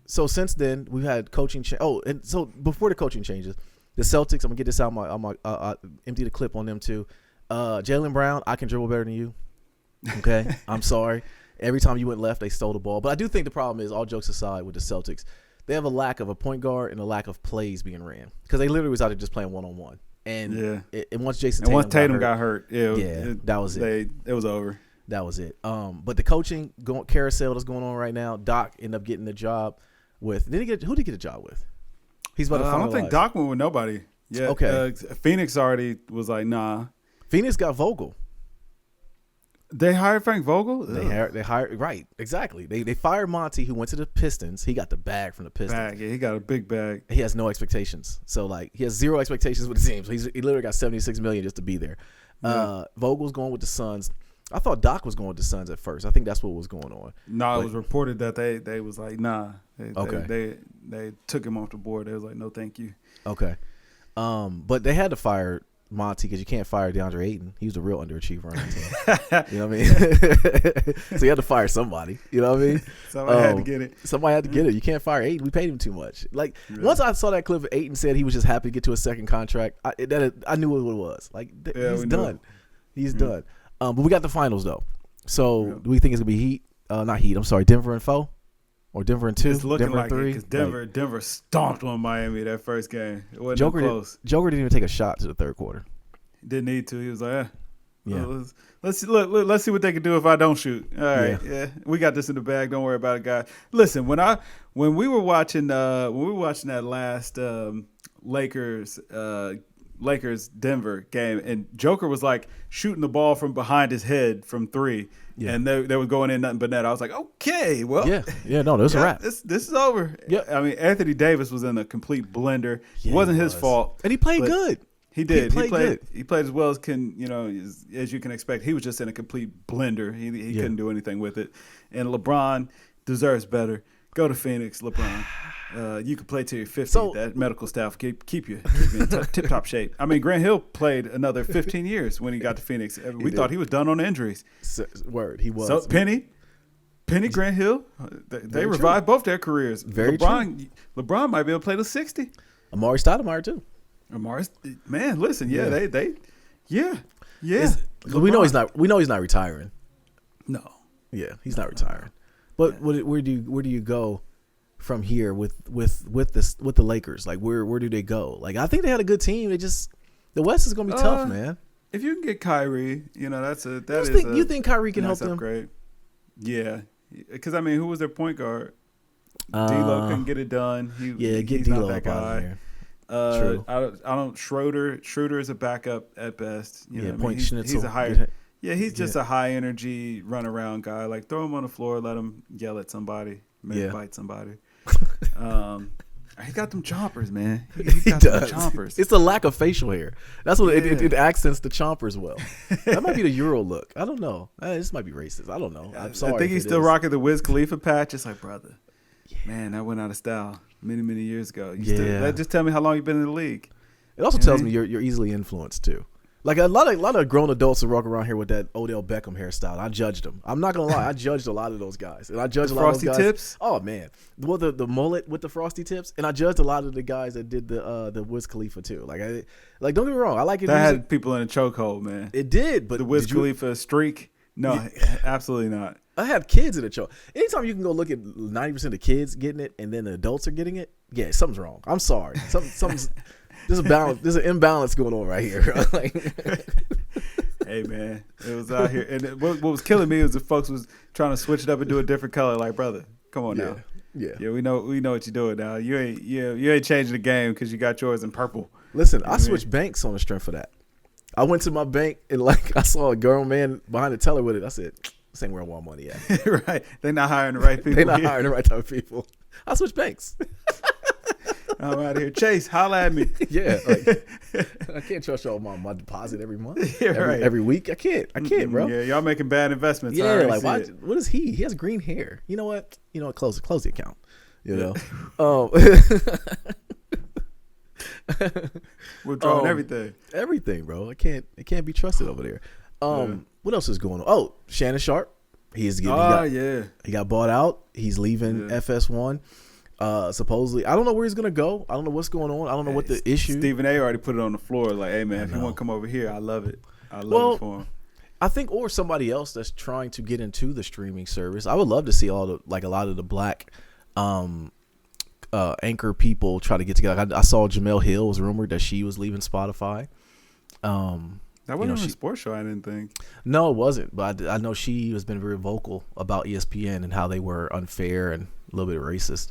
So since then we've had coaching and so before the coaching changes, the Celtics, I'm gonna get this out. Empty the clip on them too. Jaylen Brown, I can dribble better than you. Okay, I'm sorry. Every time you went left, they stole the ball. But I do think the problem is, all jokes aside, with the Celtics, they have a lack of a point guard and a lack of plays being ran because they literally was out there just playing 1-on-1. And once Tatum got hurt, that was it. It was over. That was it. But the coaching carousel that's going on right now, Doc ended up getting the job with. Who did he get a job with? He's about to finalize. I don't think Doc went with nobody. Yeah. Okay. Phoenix already was like, nah. Phoenix got Vogel. They hired Frank Vogel? They hired right, exactly. They fired Monty, who went to the Pistons. He got the bag from the Pistons. Yeah, he got a big bag. He has no expectations. So like he has zero expectations with the team. So he literally got $76 million just to be there. Yeah. Vogel's going with the Suns. I thought Doc was going with the Suns at first. I think that's what was going on. No, it was reported that they was like, nah. They took him off the board. They was like, no, thank you. Okay. But they had to fire Monty because you can't fire DeAndre Ayton. He was a real underachiever on the team. You know what I mean? So you had to fire somebody. You know what I mean? Somebody had to get it. Somebody had to get it. You can't fire Ayton. We paid him too much. Like once I saw that clip of Ayton said he was just happy to get to a second contract, I knew what it was. Like he's done. He's done. But we got the finals though. So do we think it's gonna be Heat? Not Heat. I'm sorry, Denver and 4, or Denver and 2. It's looking Denver like 3. Because Denver stomped on Miami that first game. It wasn't close. Joker didn't even take a shot to the third quarter. Didn't need to. He was like, let's see what they can do if I don't shoot. All right, we got this in the bag. Don't worry about it, guys. Listen, when we were watching that last Lakers Denver game, and Joker was like shooting the ball from behind his head from 3, and they were going in nothing but net. I was like, okay, well, no, this is a wrap. This is over. Yeah, I mean, Anthony Davis was in a complete blender. It wasn't his fault, and he played good. He did. He played good. He played as well as as you can expect. He was just in a complete blender. He couldn't do anything with it. And LeBron deserves better. Go to Phoenix, LeBron. You could play till you're 50. So, that medical staff keep you in tip-top shape. I mean, Grant Hill played another 15 years when he got to Phoenix. We thought he was done on injuries. Word, he was. So Penny, Grant Hill, they revived both their careers. True. LeBron might be able to play to 60. Amari Stoudemire too. Man, listen, they we know he's not. We know he's not retiring. No. Yeah, he's not retiring. But where do you go from here with the Lakers? Like where do they go? Like I think they had a good team. The West is gonna be tough, man. If you can get Kyrie, you think Kyrie can help them? Upgrade. Yeah, because I mean, who was their point guard? D'Lo couldn't get it done. Get D'Lo up out of here. True. I don't. Schroeder is a backup at best. He's a higher. Yeah, he's just a high energy run around guy. Like throw him on the floor, let him yell at somebody, maybe bite somebody. He got them chompers, man. He got them chompers. It's a lack of facial hair. That's what it accents the chompers well. That might be the Euro look. I don't know. This might be racist. I don't know. I'm sorry. I think he's still rocking the Wiz Khalifa patch. It's like, brother, man, that went out of style many years ago. Just tell me how long you've been in the league. It also tells me you're easily influenced too. Like a lot of grown adults who walk around here with that Odell Beckham hairstyle. I judged them. I'm not gonna lie. I judged a lot of those guys, and I judged a lot of those guys. Frosty tips. Oh man, the mullet with the frosty tips, and I judged a lot of the guys that did the Wiz Khalifa too. Like don't get me wrong. I like it. That had people in a chokehold, man. It did, but the Wiz Khalifa streak. No, absolutely not. I have kids in the choke. Anytime you can go look at 90% of kids getting it, and then the adults are getting it, yeah, something's wrong. I'm sorry. Something's. There's a balance. There's an imbalance going on right here. Hey man, it was out here, and what was killing me was the folks was trying to switch it up and do a different color. Like, brother, come on now. Yeah. We know what you're doing now. You ain't changing the game because you got yours in purple. Listen, I switched banks on the strength of that. I went to my bank and I saw a grown man behind the teller with it. I said, "This ain't where I want money at." Right? They're not hiring the right people. They're not hiring the right type of people. I switched banks. I'm out here. Chase, holla at me. Yeah, I can't trust y'all my deposit every month, every week. I can't, bro. Yeah, y'all making bad investments. Yeah, like why? What is he? He has green hair. You know what? Close the account. Withdrawing everything, bro. It can't be trusted over there. What else is going on? Oh, Shannon Sharpe. He got bought out. He's leaving FS1. Supposedly, I don't know where he's gonna go. I don't know what's going on. I don't know what the issue. Stephen A. already put it on the floor. Like, hey man, if you want to come over here, I love it. I love it for him. I think, or somebody else that's trying to get into the streaming service. I would love to see a lot of the black anchor people try to get together. I saw Jamel Hill was rumored that she was leaving Spotify. That wasn't a sports show, I didn't think. No, it wasn't. But I know she has been very vocal about ESPN and how they were unfair and a little bit racist.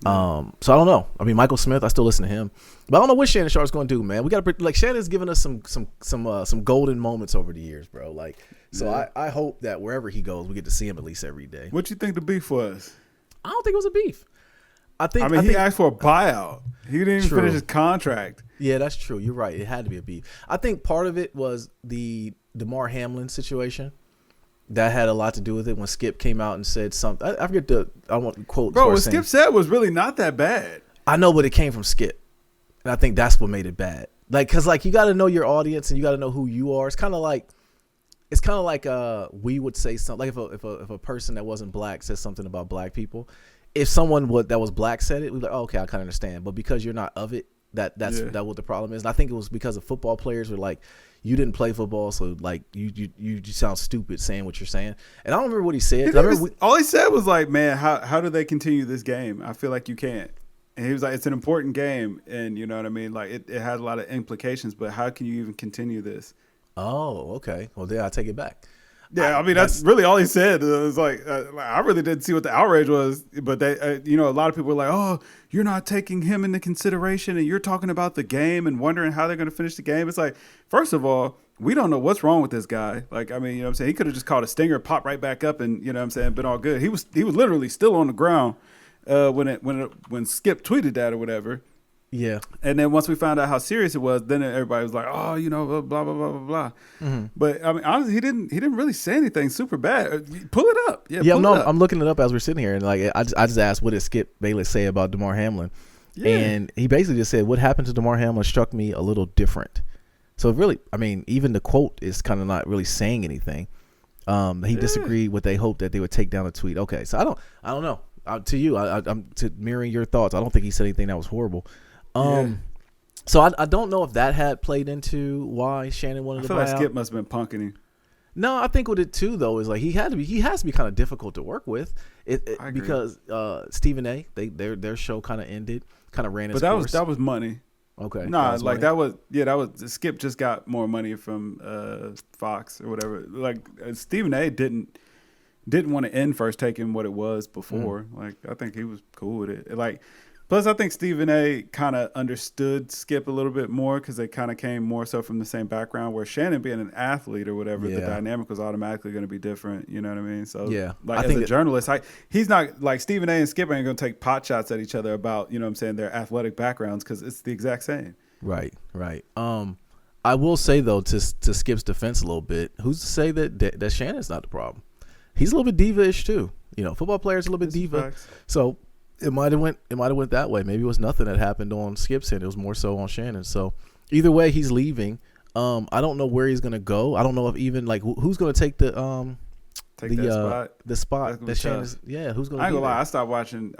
So I don't know. I mean, Michael Smith, I still listen to him, but I don't know what Shannon Sharpe's going to do, man. We got to Shannon's given us some golden moments over the years, bro. Like, so I hope that wherever he goes, we get to see him at least every day. What you think the beef was? I don't think it was a beef. I think he asked for a buyout. He didn't even finish his contract. Yeah, that's true. You're right. It had to be a beef. I think part of it was the DeMar Hamlin situation. That had a lot to do with it when Skip came out and said something. I forget I want to quote. Bro, what Skip said was really not that bad. I know, but it came from Skip. And I think that's what made it bad. Like, cause like you got to know your audience and you got to know who you are. It's kind of like we would say something. Like if a person that wasn't black says something about black people, if someone that was black said it, we'd be like, oh, okay, I kind of understand. But because you're not of it, that's what the problem is. And I think it was because of football players were like, you didn't play football, so like you sound stupid saying what you're saying. And I don't remember what he said. All he said was like, man, how do they continue this game? I feel like you can't. And he was like, it's an important game, and you know what I mean. Like it has a lot of implications, but how can you even continue this? Oh, okay. Well, then I take it back. Yeah, I mean that's really all he said. It was like I really didn't see what the outrage was, but they, a lot of people were like, "Oh, you're not taking him into consideration, and you're talking about the game and wondering how they're going to finish the game." It's like, first of all, we don't know what's wrong with this guy. Like, I mean, you know what I'm saying? He could have just caught a stinger, popped right back up, and you know what I'm saying, been all good. He was literally still on the ground when Skip tweeted that or whatever. Yeah. And then once we found out how serious it was, then everybody was like, oh, blah, blah, blah, blah, blah. Mm-hmm. But I mean, honestly, he didn't really say anything super bad. Pull it up. Yeah, I'm looking it up as we're sitting here. And like, I just asked, what did Skip Bayless say about DeMar Hamlin? Yeah. And he basically just said, what happened to DeMar Hamlin struck me a little different. So really, I mean, even the quote is kind of not really saying anything. He disagreed with they hope that they would take down a tweet. Okay, so I don't know. To you, I'm to mirroring your thoughts. I don't think he said anything that was horrible. So I don't know if that had played into why Shannon wanted to buy out. I feel like Skip must have been punking him. No, I think what it too though is like he has to be kind of difficult to work with. Because Stephen A. Their show kind of ended, kind of ran its course. But that was money. Okay. Nah, like money? that was Skip just got more money from Fox or whatever. Like Stephen A. didn't want to end First Taking what it was before. Mm. Like I think he was cool with it. Like plus I think Stephen A. kind of understood Skip a little bit more because they kind of came more so from the same background. Where Shannon being an athlete or whatever, the dynamic was automatically going to be different. You know what I mean? So like as a journalist, he's not like Stephen A. and Skip ain't going to take pot shots at each other about their athletic backgrounds because it's the exact same. Right. I will say though to Skip's defense a little bit, who's to say that Shannon's not the problem? He's a little bit diva-ish too. Football players a little bit diva. So it might have went that way. Maybe it was nothing that happened on Skip's end. It was more so on Shannon. So either way, he's leaving. I don't know where he's gonna go. I don't know if even like who's gonna take the spot that Shannon's. Yeah, who's gonna? I ain't gonna lie. I stopped watching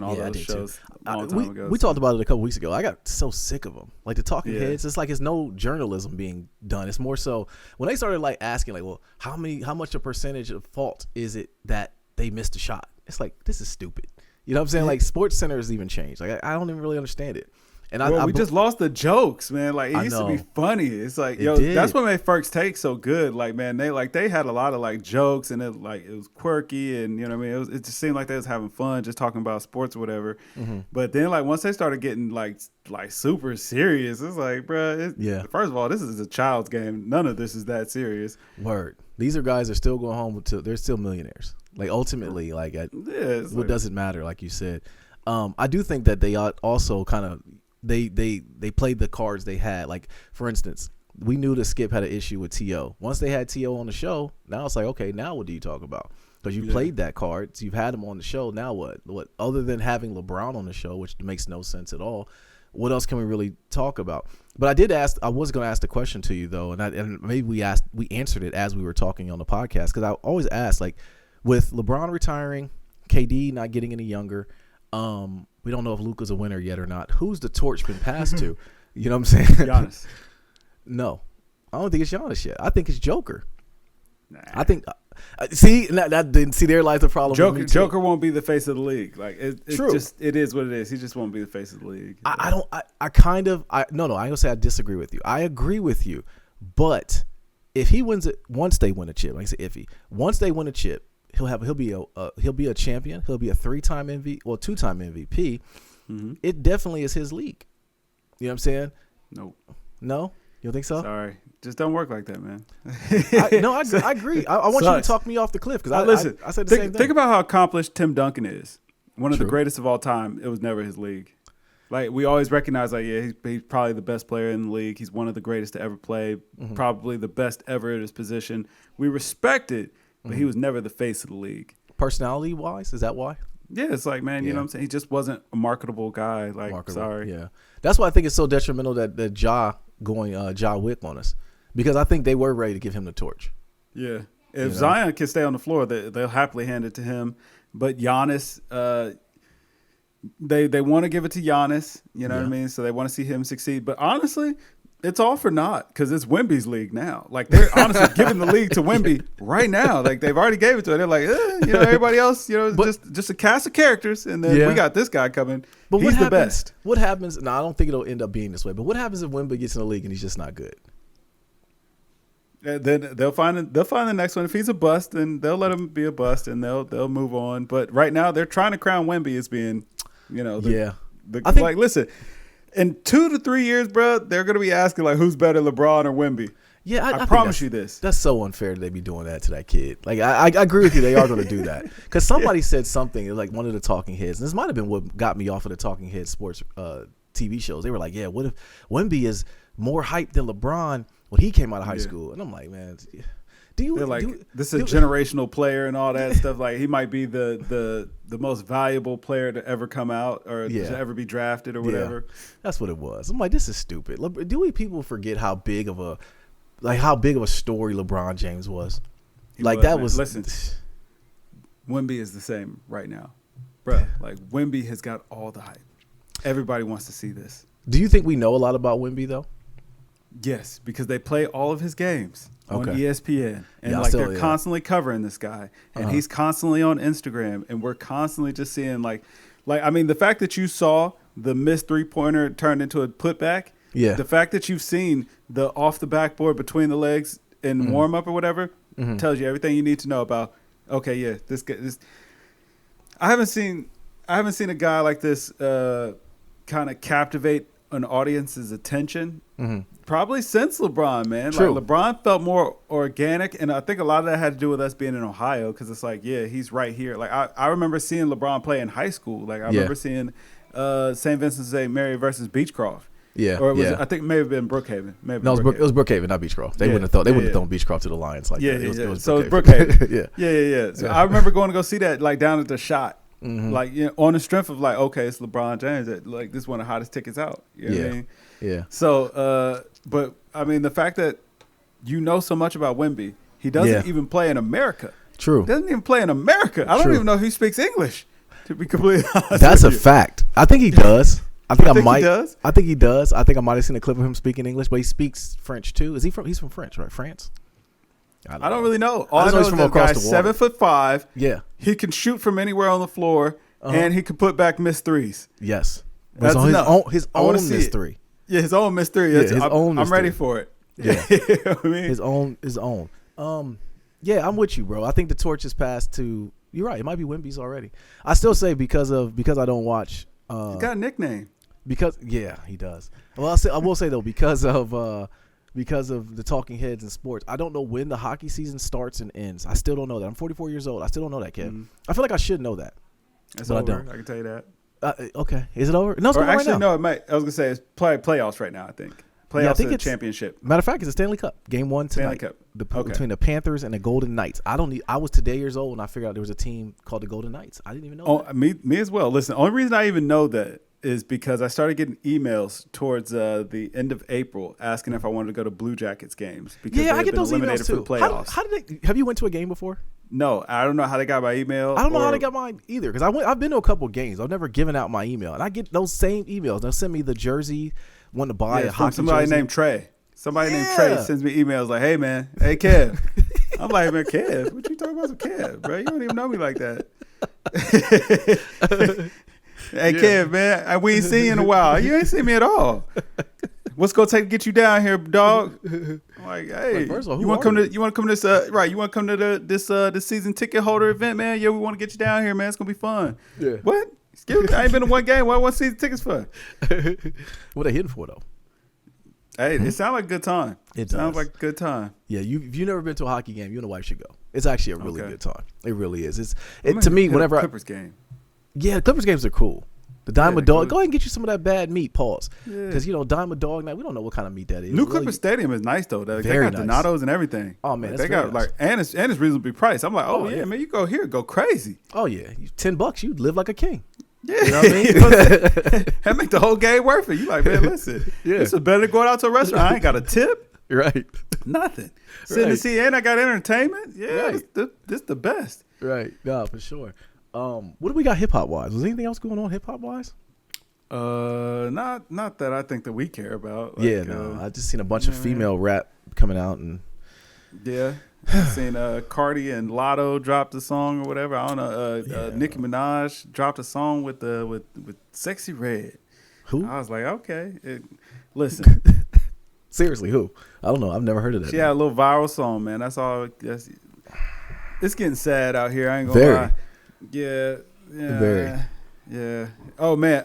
all those shows a long time ago. We talked about it a couple weeks ago. I got so sick of them. Like the talking heads. It's like it's no journalism being done. It's more so when they started like asking like, well, how much a percentage of fault is it that they missed a shot? It's like this is stupid. You know what I'm saying? Like Sports Center has even changed. Like I don't even really understand it. And we just lost the jokes, man. Like it used to be funny. It's like, that's what made First Take so good. Like, man, they had a lot of like jokes and it was quirky and you know what I mean. It just seemed like they was having fun, just talking about sports or whatever. Mm-hmm. But then like once they started getting like super serious, it's like, bro. First of all, this is a child's game. None of this is that serious. Word. These are guys that are still going home they're still millionaires. Like ultimately, like what does it matter? Like you said, I do think that they also kind of. They played the cards they had. Like, for instance, we knew that Skip had an issue with T.O. Once they had T.O. on the show, now it's like, okay, now what do you talk about? Because you played that card. So you've had him on the show. Now what? What other than having LeBron on the show, which makes no sense at all, what else can we really talk about? But I was going to ask the question to you, though, and maybe we answered it as we were talking on the podcast, because I always ask, like, with LeBron retiring, KD not getting any younger, we don't know if Luka's a winner yet or not. Who's the torch been passed to? You know what I'm saying? Giannis. No, I don't think it's Giannis yet. I think it's Joker. Nah. I think see that didn't see there lies the problem. Joker won't be the face of the league. Like it's true. It is what it is. He just won't be the face of the league. I ain't gonna say I disagree with you. I agree with you, but if he wins it once they win a chip, like I say, once they win a chip. He'll be a champion. He'll be a 3-time MVP or 2-time MVP. Mm-hmm. It definitely is his league. You know what I'm saying? Nope. No? You don't think so? Sorry. Just don't work like that, man. I agree. I want you to talk me off the cliff because I said the same thing. Think about how accomplished Tim Duncan is. One of the greatest of all time. It was never his league. Like we always recognize, like he's probably the best player in the league. He's one of the greatest to ever play. Mm-hmm. Probably the best ever at his position. We respect it. But he was never the face of the league. Personality-wise, is that why? Yeah, it's like, man, you know what I'm saying? He just wasn't a marketable guy. Like, sorry. Yeah. That's why I think it's so detrimental that Ja Wick on us. Because I think they were ready to give him the torch. Yeah. If Zion can stay on the floor, they'll happily hand it to him. But Giannis, they want to give it to Giannis. You know what I mean? So they want to see him succeed. But honestly, it's all for naught because it's Wemby's league now. Like they're honestly giving the league to Wemby right now. Like they've already gave it to him. They're like, everybody else, just a cast of characters, and then we got this guy coming. But he's the best. What happens? No, I don't think it'll end up being this way. But what happens if Wemby gets in the league and he's just not good? Then they'll find the next one. If he's a bust, then they'll let him be a bust, and they'll move on. But right now, they're trying to crown Wemby as being, I think, listen. In 2 to 3 years, bro, they're going to be asking, like, who's better, LeBron or Wemby? Yeah, I promise you this. That's so unfair that they be doing that to that kid. Like, I agree with you. They are going to do that. Because somebody said something, like one of the talking heads. And this might have been what got me off of the talking head sports TV shows. They were like, yeah, what if Wemby is more hyped than LeBron when he came out of high school? And I'm like, man, this is a generational player and all that stuff. Like he might be the most valuable player to ever come out or to ever be drafted or whatever. Yeah, that's what it was. I'm like, this is stupid. People forget how big of a story LeBron James was? Listen, Wemby is the same right now, bro. Like Wemby has got all the hype. Everybody wants to see this. Do you think we know a lot about Wemby though? Yes, because they play all of his games on ESPN, and they're constantly covering this guy, and he's constantly on Instagram, and we're constantly just seeing like I mean, the fact that you saw the missed 3-pointer turned into a putback, the fact that you've seen the off the backboard between the legs in warm up or whatever tells you everything you need to know about. Okay, yeah, this guy. I haven't seen a guy like this kind of captivate an audience's attention. Probably since LeBron, man. True. Like LeBron felt more organic, and I think a lot of that had to do with us being in Ohio because it's like, yeah, he's right here. Like I remember seeing LeBron play in high school. Like I remember seeing St. Vincent St. Mary versus Beechcroft. Yeah, or I think it may have been Brookhaven. It was Brookhaven, not Beechcroft. They wouldn't have thrown Beechcroft to the Lions like that. It was so it's Brookhaven. yeah. So I remember going to go see that like down at the Shot. Like on the strength of like, okay, it's LeBron James. Like this is one of the hottest tickets out. You know what I mean? Yeah. So, but I mean, the fact that you know so much about Wemby, he doesn't even play in America. True. He doesn't even play in America. I don't even know if he speaks English. To be completely honest, that's a fact. I think he does. I think he does. I think he does. I think I might have seen a clip of him speaking English, but he speaks French too. Is he from? He's from French, right? France. I don't really know. All I know is from across the water. 7'5". Yeah. He can shoot from anywhere on the floor, and he can put back missed threes. Yes. That's his own missed three. Yeah, his own missed three. I'm ready for it. Yeah. You know what I mean? His own. Yeah, I'm with you, bro. I think the torch is passed to. You're right. It might be Wemby's already. I still say because I don't watch. He got a nickname. Because he does. Well, I will say though because of the talking heads in sports, I don't know when the hockey season starts and ends. I still don't know that. I'm 44 years old. I still don't know that, kid. I feel like I should know that. It's over. I don't. I can tell you that. Okay, is it over? No, it's going right now. No, it might. I was gonna say it's playoffs right now. I think playoffs of the championship. Matter of fact, it's a Stanley Cup game 1 tonight. Stanley Cup between the Panthers and the Golden Knights. I was today years old and I figured out there was a team called the Golden Knights. I didn't even know. that. Me as well. Listen, the only reason I even know that is because I started getting emails towards the end of April asking if I wanted to go to Blue Jackets games because I get those eliminated emails too. For the playoffs. How did they? Have you went to a game before? No, I don't know how they got my email. I don't know how they got mine either because I've been to a couple of games. I've never given out my email, and I get those same emails. They'll send me the jersey, want to buy a hockey somebody jersey. Named Trey. Somebody named Trey sends me emails like, "Hey man, hey Kev." I'm like, "Man, Kev, what you talking about, some Kev, bro? You don't even know me like that." Hey Kev, man, we ain't seen you in a while. You ain't seen me at all. What's gonna take to get you down here, dog? I'm like, hey, first of all, you want to come to this? Right, you want to come to this season ticket holder event, man? Yeah, we want to get you down here, man. It's gonna be fun. Yeah. What? Excuse me, I ain't been to one game. What I want season tickets for? What they hitting for though? Hey, it sounds like a good time. It sounds like a good time. Yeah, if you've never been to a hockey game, you and the wife should go. It's actually a really good time. It really is. To me, whenever Clippers game. Yeah, the Clippers games are cool. The Diamond Dog. Go ahead and get you some of that bad meat, pause. Because, Diamond Dog night, we don't know what kind of meat that is. New Clippers Stadium is nice, though. They got Donatos and everything. Oh, man. They got, and it's reasonably priced. I'm like, yeah, man, you go here, go crazy. Oh, yeah. $10, you'd live like a king. Yeah. You know what I mean? That make the whole game worth it. You like, man, listen. This is better than going out to a restaurant. I ain't got a tip. Right. Nothing. Sitting to see, and I got entertainment. Yeah, this the best. Right. No, for sure. What do we got hip hop wise? Was anything else going on hip hop wise? Not that I think that we care about. I just seen a bunch of female rap coming out and I've seen Cardi and Lotto dropped a song or whatever. I don't know. Nicki Minaj dropped a song with Sexy Red. Who? I was like, okay, listen. Seriously, who? I don't know. I've never heard of that. She had a little viral song, man. That's all. It's getting sad out here. I ain't gonna lie. Yeah. Very. Yeah. Oh man.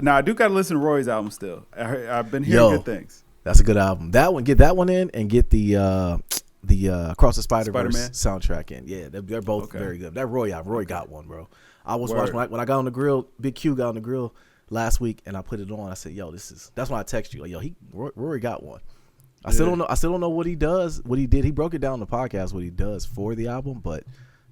Now I do gotta listen to Roy's album still. I've been hearing good things. That's a good album. Get that one in and get the Across the Spider-Verse soundtrack in. Yeah, they're both very good. That Roy album, Roy got one, bro. I was watching when I got on the grill. Big Q got on the grill last week, and I put it on. I said, "Yo, that's when I text you like, yo, Rory got one." I still don't know what he does, what he did. He broke it down on the podcast what he does for the album, but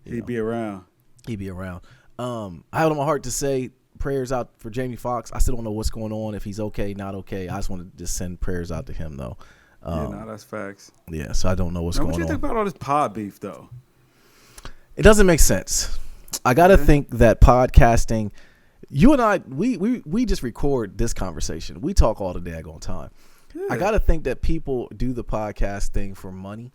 he'd be around. He'd be around. I had on my heart to say prayers out for Jamie Foxx. I still don't know what's going on, if he's okay, not okay. I just want to just send prayers out to him though. That's facts. Yeah, so I don't know what's going on. What do you think about all this pod beef though? It doesn't make sense. I gotta think that podcasting. You and I, we just record this conversation. We talk all the daggone time. Yeah. I gotta think that people do the podcast thing for money,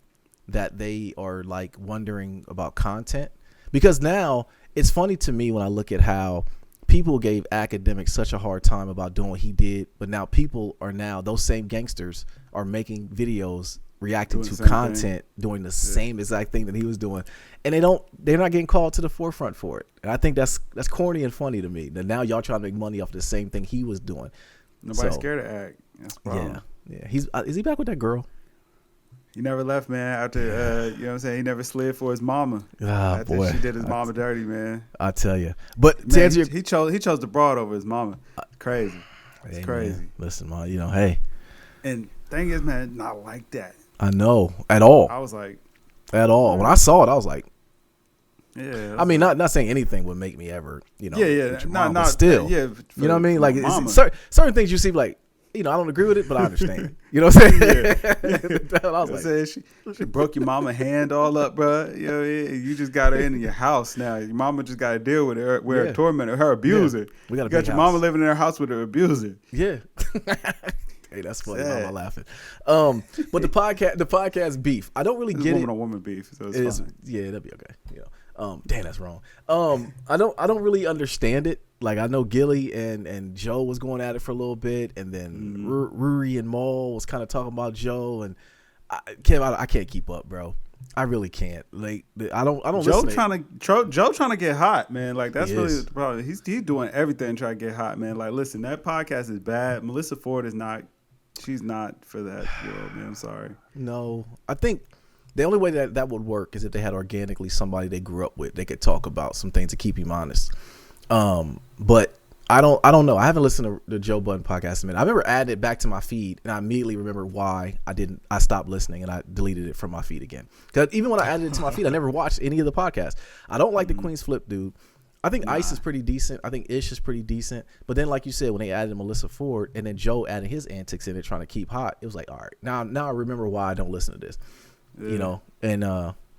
that they are like wondering about content. Because now it's funny to me when I look at how people gave academics such a hard time about doing what he did, but now those same gangsters are making videos reacting to content, doing the same exact thing that he was doing, and they're not getting called to the forefront for it. And I think that's corny and funny to me that now y'all trying to make money off the same thing he was doing. Nobody's scared to act. That's the problem. Yeah. Is he back with that girl? He never left, man. After you know what I'm saying, he never slid for his mama. After boy, she did his mama dirty, man. I tell you, but man, he chose the broad over his mama. Crazy, it's crazy. Man. Listen, man, hey. And thing is, man, not like that. I know at all. I was like, at all. When I saw it, I was like, yeah. I mean, not saying anything would make me ever, not still, yeah. You know what I mean? Like certain things you see, like. I don't agree with it, but I understand. You know what I'm saying? I was like, she broke your mama hand all up, bro. You just got her in your house now. Your mama just got to deal with her, her tormentor, her abuser. Yeah. We got your mama living in her house with her abuser. Yeah. Hey, that's funny. Mama laughing. But the podcast beef, I don't really get woman on woman beef, so it's fine. Yeah, that'd be okay. Damn, that's wrong. I don't really understand it. Like I know Gilly and Joe was going at it for a little bit, and then Ruri and Maul was kind of talking about Joe, and I can't keep up, bro. I really can't. Like I don't. Joe trying to get hot, man. Like that's really the problem. He's doing everything to try to get hot, man. Like listen, that podcast is bad. Melissa Ford is not. She's not for that world, man. I'm sorry. No, I think the only way that would work is if they had organically somebody they grew up with. They could talk about some things to keep him honest. But I don't know. I haven't listened to the Joe Budden podcast in a minute. I remember adding it back to my feed, and I immediately remember why I stopped listening, and I deleted it from my feed again. Because even when I added it to my feed, I never watched any of the podcasts. I don't like the Queen's Flip dude. I think Ice is pretty decent. I think Ish is pretty decent. But then, like you said, when they added Melissa Ford, and then Joe added his antics in it, trying to keep hot, it was like, all right, now I remember why I don't listen to this. Yeah. And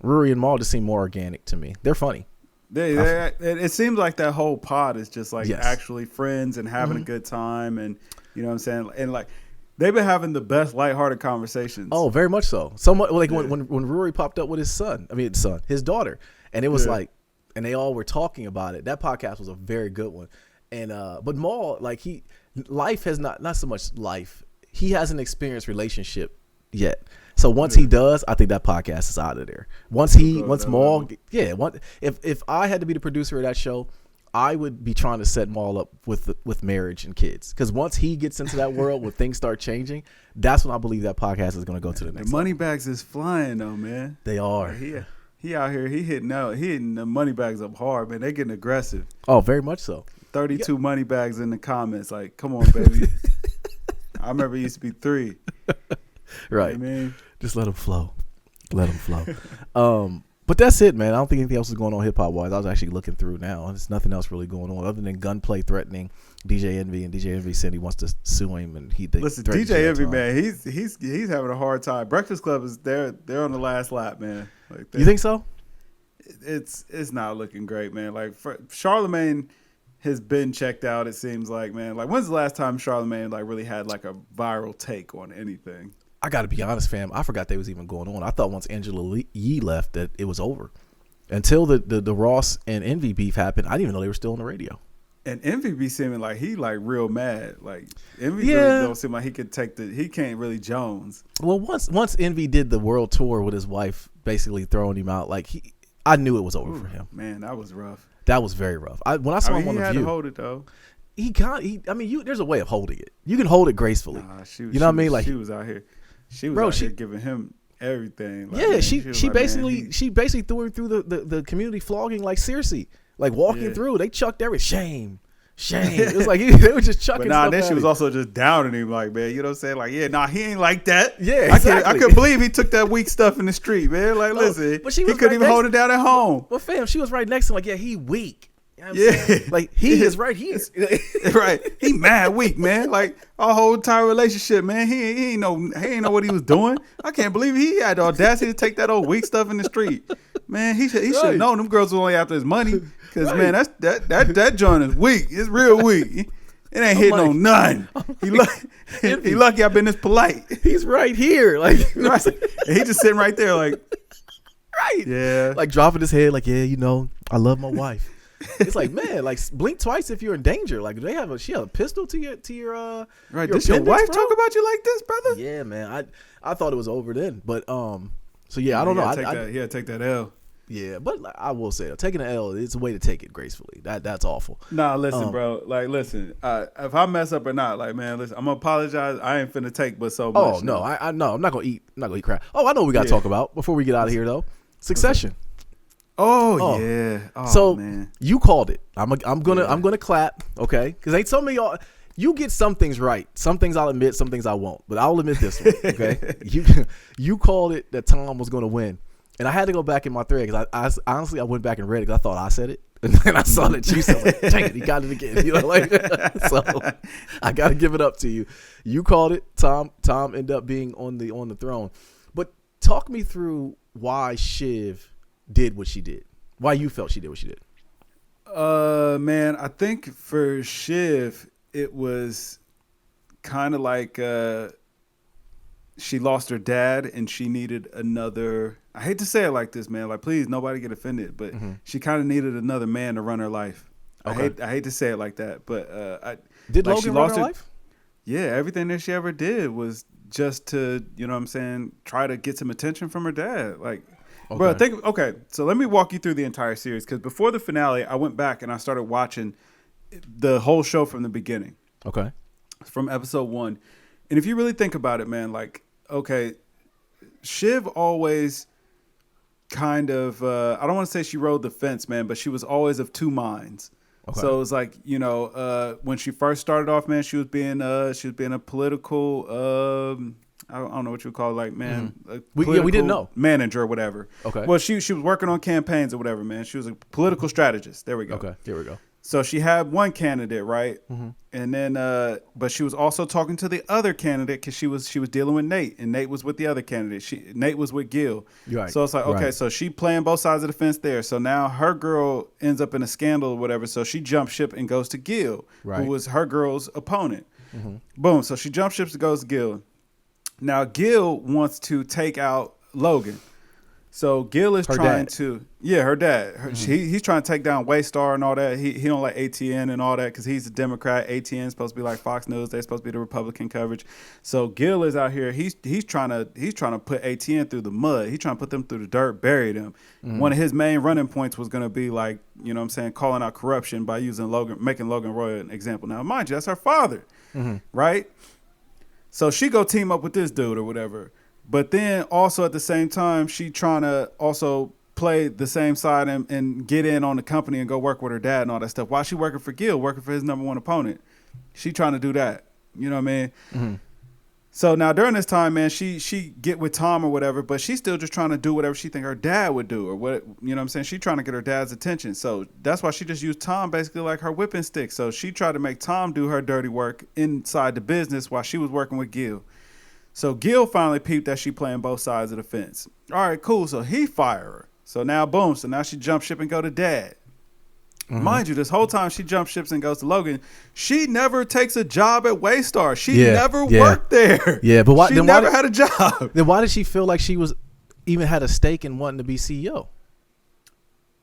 Ruri and Maul just seem more organic to me. They're funny. It seems like that whole pod is just like actually friends and having a good time, and you know what I'm saying, and like they've been having the best lighthearted conversations. Oh, very much so. So much like when Ruri popped up with his daughter, and it was like, and they all were talking about it. That podcast was a very good one, and but Maul, like life has not so much life. He hasn't experienced relationship yet. So once he does, I think that podcast is out of there. Once Maul, if I had to be the producer of that show, I would be trying to set Maul up with marriage and kids. Because once he gets into that world where things start changing, that's when I believe that podcast is going to go to the next. The money bags is flying though, man. They are. He out here. He hitting the money bags up hard, man. They getting aggressive. Oh, very much so. 32 money bags in the comments. Like, come on, baby. I remember it used to be 3. Right. You know what I mean? Just let them flow. But that's it, man. I don't think anything else is going on hip hop wise. I was actually looking through now, and there's nothing else really going on other than Gunplay threatening DJ Envy, and DJ Envy said he wants to sue him, and listen, DJ Envy, man, he's having a hard time. Breakfast Club is they're on the last lap, man. Like you think so? It's not looking great, man. Like Charlemagne has been checked out. It seems like, man. Like when's the last time Charlemagne like really had like a viral take on anything? I got to be honest, fam. I forgot they was even going on. I thought once Angela Yee left that it was over. Until the Ross and Envy beef happened, I didn't even know they were still on the radio. And Envy be seeming like he like real mad. Like Envy really don't seem like he could he can't really Jones. Well, once Envy did the world tour with his wife, basically throwing him out, like I knew it was over for him. Man, that was rough. That was very rough. When I saw him on The View, he had to hold it though. There's a way of holding it. You can hold it gracefully. You know what I mean? Like she was out here. She was out here giving him everything. Like, yeah, man, she basically threw him through the community flogging like Circe, like walking through. They chucked every shame. shame. It was like they were just chucking. But nah, stuff then at she was him. also just downing him, like, man, you know what I'm saying? Like, yeah, nah, he ain't like that. Yeah, exactly. I couldn't believe he took that weak stuff in the street, man. Like, listen, but he couldn't even hold it down at home. Well, fam, she was right next to him, like, yeah, he weak. You know what I'm Yeah. saying? Like, he is right here. Right. He mad weak, man. Like, our whole entire relationship, man, he ain't know what he was doing. I can't believe he had the audacity to take that old weak stuff in the street. Man, he should have known them girls were only after his money. Because, man, that joint is weak. It's real weak. It ain't hitting on none. He lucky I've been this polite. He's right here. Like, Right. And he just sitting right there like, right. Yeah. Like dropping his head like, yeah, you know, I love my wife. It's like, man, like blink twice if you're in danger. Like, do she have a pistol to your right. Your Did your wife bro? talk about you like this, brother? Yeah, man. I thought it was over then. But so yeah, I don't know. Take that L. Yeah, but I will say, taking an L, it's a way to take it gracefully. That's awful. Nah, listen, bro. Like, listen. If I mess up or not, like, man, listen. I'm gonna apologize. I ain't finna take but so much. Oh no, I no, I'm not gonna eat crap. Oh, I know what we gotta talk about before we get out of here though. Succession. Oh yeah. Oh, so man. You called it. I'm gonna clap. Okay, because ain't some of y'all. You get some things right. Some things I'll admit. Some things I won't. But I'll admit this one. Okay. You called it that Tom was gonna win. And I had to go back in my thread because I honestly went back and read it because I thought I said it, and then I saw that you said, like, "Dang it, he got it again." You know, like, so I got to give it up to you. You called it. Tom ended up being on the throne. But talk me through why Shiv did what she did. Why you felt she did what she did. Man, I think for Shiv it was kind of like she lost her dad and she needed another. I hate to say it like this, man. Like, please, nobody get offended, but she kind of needed another man to run her life. Okay. I hate to say it like that, but did Logan run her life? Yeah, everything that she ever did was just to, you know what I'm saying, try to get some attention from her dad. Like, bro, so let me walk you through the entire series, because before the finale, I went back and I started watching the whole show from the beginning. Okay. From episode 1. And if you really think about it, man, like, okay, Shiv always kind of, I don't want to say she rode the fence, man, but she was always of two minds. Okay. So it was like, you know, when she first started off, man, she was being a political, I don't know what you would call it, like, man, we didn't know, manager or whatever. Okay. Well, she was working on campaigns or whatever, man. She was a political strategist. There we go. Okay. Here we go. So she had one candidate, right? Mm-hmm. And then, but she was also talking to the other candidate because she was dealing with Nate, and Nate was with the other candidate. Nate was with Gil. Right. So it's like, okay, so she playing both sides of the fence there. So now her girl ends up in a scandal or whatever. So she jumps ship and goes to Gil, who was her girl's opponent. Mm-hmm. Boom. So she jumps ships and goes to Gil. Now Gil wants to take out Logan. So Gil is trying to, her dad. He's trying to take down Waystar and all that. He don't like ATN and all that because he's a Democrat. ATN is supposed to be like Fox News. They're supposed to be the Republican coverage. So Gil is out here. He's trying to put ATN through the mud. He's trying to put them through the dirt, bury them. Mm-hmm. One of his main running points was going to be like, you know what I'm saying, calling out corruption by making Logan Roy an example. Now, mind you, that's her father, right? So she go team up with this dude or whatever. But then also at the same time, she trying to also play the same side and get in on the company and go work with her dad and all that stuff. While she working for Gil, working for his number one opponent, she trying to do that. You know what I mean? Mm-hmm. So now during this time, man, she get with Tom or whatever, but she's still just trying to do whatever she think her dad would do or what, you know what I'm saying? She trying to get her dad's attention. So that's why she just used Tom basically like her whipping stick. So she tried to make Tom do her dirty work inside the business while she was working with Gil. So Gil finally peeped that she playing both sides of the fence. All right, cool. So he fire her. So now, boom. So now she jump ship and go to dad. Mm-hmm. Mind you, this whole time she jump ships and goes to Logan, she never takes a job at Waystar. She never worked there. Yeah, but she never had a job. Then why did she feel like she was even had a stake in wanting to be CEO?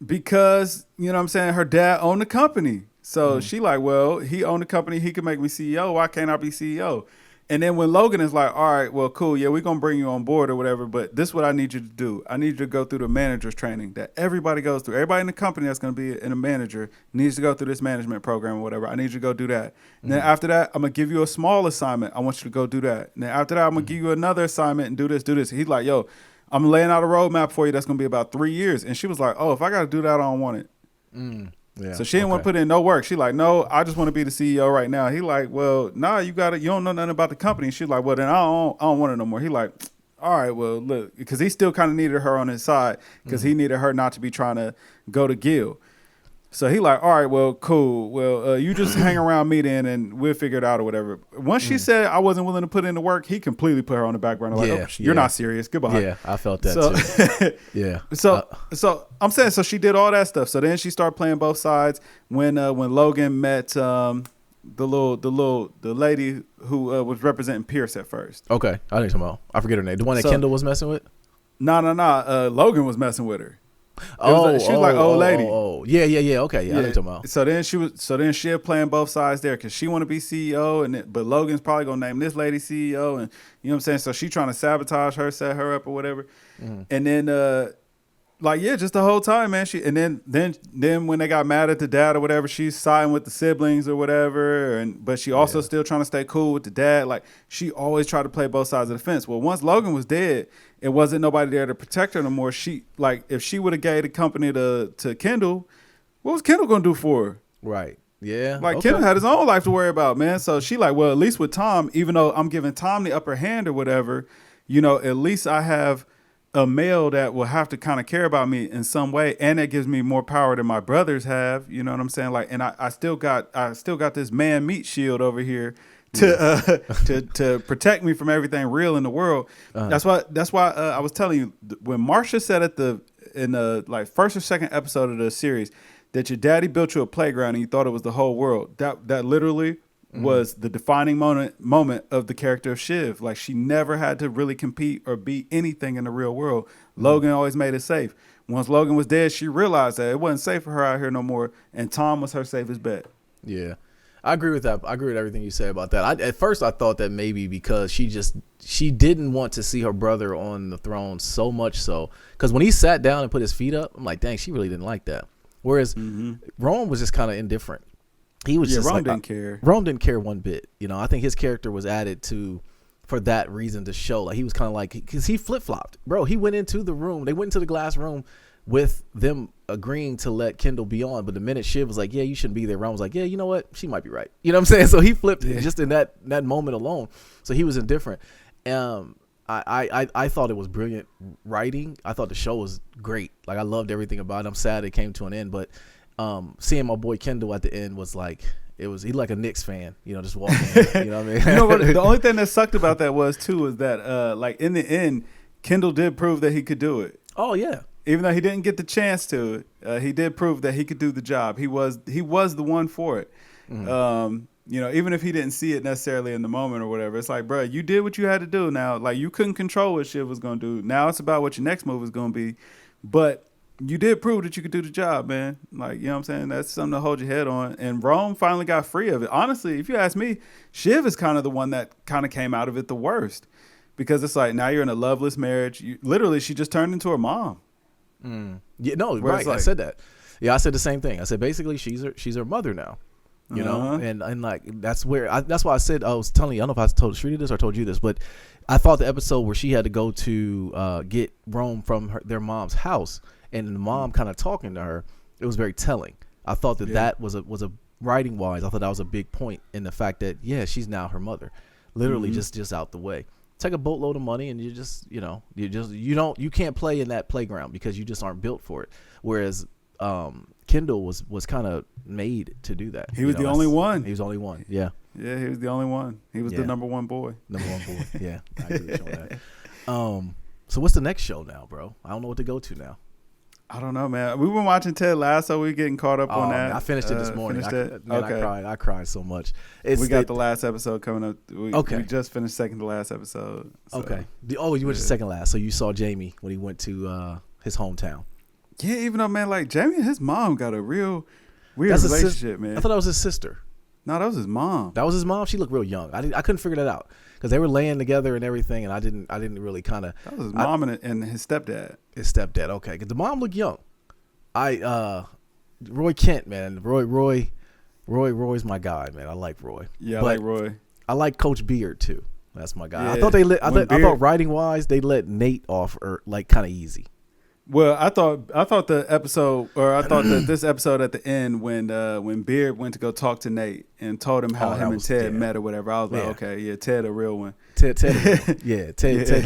Because, you know what I'm saying, her dad owned the company. So she like, well, he owned the company. He could make me CEO. Why can't I be CEO? And then when Logan is like, all right, well, cool. Yeah, we're going to bring you on board or whatever. But this is what I need you to do. I need you to go through the manager's training that everybody goes through. Everybody in the company that's going to be in a manager needs to go through this management program or whatever. I need you to go do that. And then after that, I'm going to give you a small assignment. I want you to go do that. And then after that, I'm going to give you another assignment and do this. He's like, yo, I'm laying out a roadmap for you that's going to be about 3 years. And she was like, oh, if I got to do that, I don't want it. Yeah. So she didn't want to put in no work. She like, no, I just want to be the CEO right now. He like, well, nah, you don't know nothing about the company. She's like, well, then I don't want it no more. He like, all right, well, look, because he still kind of needed her on his side because he needed her not to be trying to go to Gil. So he like, all right, well, cool. Well, you just hang around me then and we'll figure it out or whatever. Once she said I wasn't willing to put in the work, he completely put her on the back burner. Like, you're not serious. Goodbye. Yeah, I felt that too. Yeah. So I'm saying, so she did all that stuff. So then she started playing both sides when Logan met the lady who was representing Pierce at first. Okay. I know talking about. I forget her name. The one that Kendall was messing with? No. Logan was messing with her. She was like old lady. Yeah. Okay, yeah. I know talking about. So then she had playing both sides there because she want to be CEO, but Logan's probably gonna name this lady CEO, and you know what I'm saying. So she trying to sabotage her, set her up or whatever, and then just the whole time, man. Then when they got mad at the dad or whatever, she's siding with the siblings or whatever, but she also still trying to stay cool with the dad. Like she always tried to play both sides of the fence. Well, once Logan was dead, it wasn't nobody there to protect her no more. She if she would have gave the company to Kendall, what was Kendall gonna do for her? Right. Yeah. Kendall had his own life to worry about, man. So she like, well, at least with Tom, even though I'm giving Tom the upper hand or whatever, at least I have a male that will have to kind of care about me in some way, and that gives me more power than my brothers have. You know what I'm saying? Like, and I still got this man meat shield over here to protect me from everything real in the world. That's why I was telling you when Marsha said in the first or second episode of the series that your daddy built you a playground and you thought it was the whole world. That literally was the defining moment of the character of Shiv. Like she never had to really compete or be anything in the real world. Logan always made it safe. Once Logan was dead, she realized that it wasn't safe for her out here no more, and Tom was her safest bet. Yeah. I agree with that. I agree with everything you say about that. At first I thought that maybe because she didn't want to see her brother on the throne so much so, because when he sat down and put his feet up, I'm like, dang, she really didn't like that. Whereas Rome was just kind of indifferent. He was just Rome didn't care. Rome didn't care one bit. I think his character was added for that reason to show. Like he was kind of like, because he flip flopped, bro. He went into the room. They went into the glass room with them agreeing to let Kendall be on. But the minute Shiv was like, yeah, you shouldn't be there, Rome was like, yeah, you know what? She might be right. You know what I'm saying? So he flipped just in that moment alone. So he was indifferent. I thought it was brilliant writing. I thought the show was great. Like I loved everything about it. I'm sad it came to an end, but seeing my boy Kendall at the end was like, he like a Knicks fan, just walking. You know what I mean? The only thing that sucked about that was that in the end, Kendall did prove that he could do it. Oh yeah. Even though he didn't get the chance to, he did prove that he could do the job. He was the one for it. Even if he didn't see it necessarily in the moment or whatever, it's like, bro, you did what you had to do. Now, like you couldn't control what Shiv was going to do. Now it's about what your next move is going to be. But you did prove that you could do the job, man. Like, you know what I'm saying? That's something to hold your head on. And Rome finally got free of it. Honestly, if you ask me, Shiv is kind of the one that kind of came out of it the worst. Because it's like, now you're in a loveless marriage. Literally, she just turned into her mom. Yeah, no, right. I said that. Yeah, I said the same thing. I said, basically, she's her mother now. You know, and like that's why I said, I was telling you, I don't know if I told Shrita this or told you this, but I thought the episode where she had to go to get Rome from their mom's house and the mom kind of talking to her, it was very telling. I thought that was a writing wise, I thought that was a big point in the fact that she's now her mother, literally just out the way. Take a boatload of money and you can't play in that playground because you just aren't built for it. Whereas Kendall was kind of made to do that. He was the only one. He was the only one. Yeah. Yeah, he was the only one. He was the number one boy. Number one boy. Yeah, I agree with you on that. So what's the next show now, bro? I don't know what to go to now. I don't know, man. We've been watching Ted Lasso. We're getting caught up on that. Man, I finished it this morning. Okay. I cried so much. We got the last episode coming up. We just finished second to last episode. So. Okay. You went to second last. So you saw Jamie when he went to his hometown. Yeah, even though, man, like Jamie and his mom got a real weird relationship, man. I thought that was his sister. No, that was his mom. That was his mom? She looked real young. I couldn't figure that out because they were laying together and everything, and I didn't really kind of. That was his mom and his stepdad. His stepdad, okay. Because the mom looked young. Roy Kent, man. Roy's my guy, man. I like Roy. Yeah, I like Roy. I like Coach Beard too. That's my guy. Yeah. I thought writing wise they let Nate off like kind of easy. Well, I thought the episode, or I thought that this episode at the end when Beard went to go talk to Nate and told him how him and Ted met or whatever. I was like, okay, yeah, Ted a real one. Ted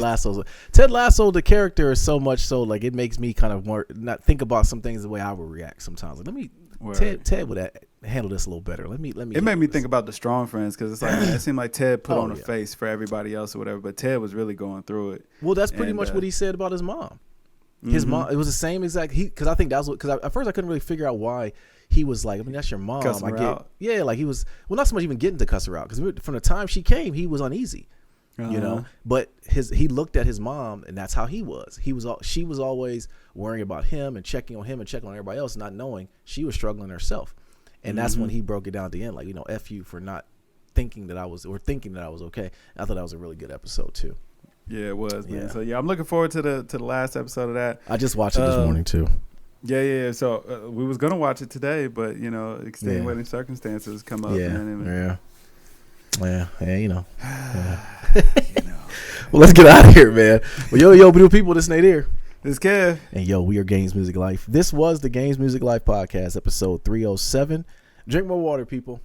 Lasso. Ted Lasso, the character is so much so like it makes me kind of more not think about some things the way I would react sometimes. Like, let me Ted would handle this a little better. Let me. It made me think about the Strong Friends because it's like it seemed like Ted put on a face for everybody else or whatever, but Ted was really going through it. Well, that's pretty much what he said about his mom. His mom, it was the same exact. Because I think that's what. Because at first I couldn't really figure out why he was like. I mean, that's your mom. Cussing her out. Yeah, like he was. Well, not so much even getting to cuss her out because from the time she came, he was uneasy. You know, but he looked at his mom, and that's how he was. She was always worrying about him and checking on everybody else, not knowing she was struggling herself. And that's when he broke it down at the end, like, you know, F you for not thinking that I was okay. I thought that was a really good episode too. Yeah, it was, man. So yeah, I'm looking forward to the last episode of that. I just watched it this morning too. Yeah. So we was gonna watch it today, but you know, extenuating circumstances come up. Yeah, you know. Well, let's get out of here, man. Well, yo, beautiful people, this Nate here. This Kev. And yo, we are Games Music Life. This was the Games Music Life podcast, episode 307. Drink more water, people.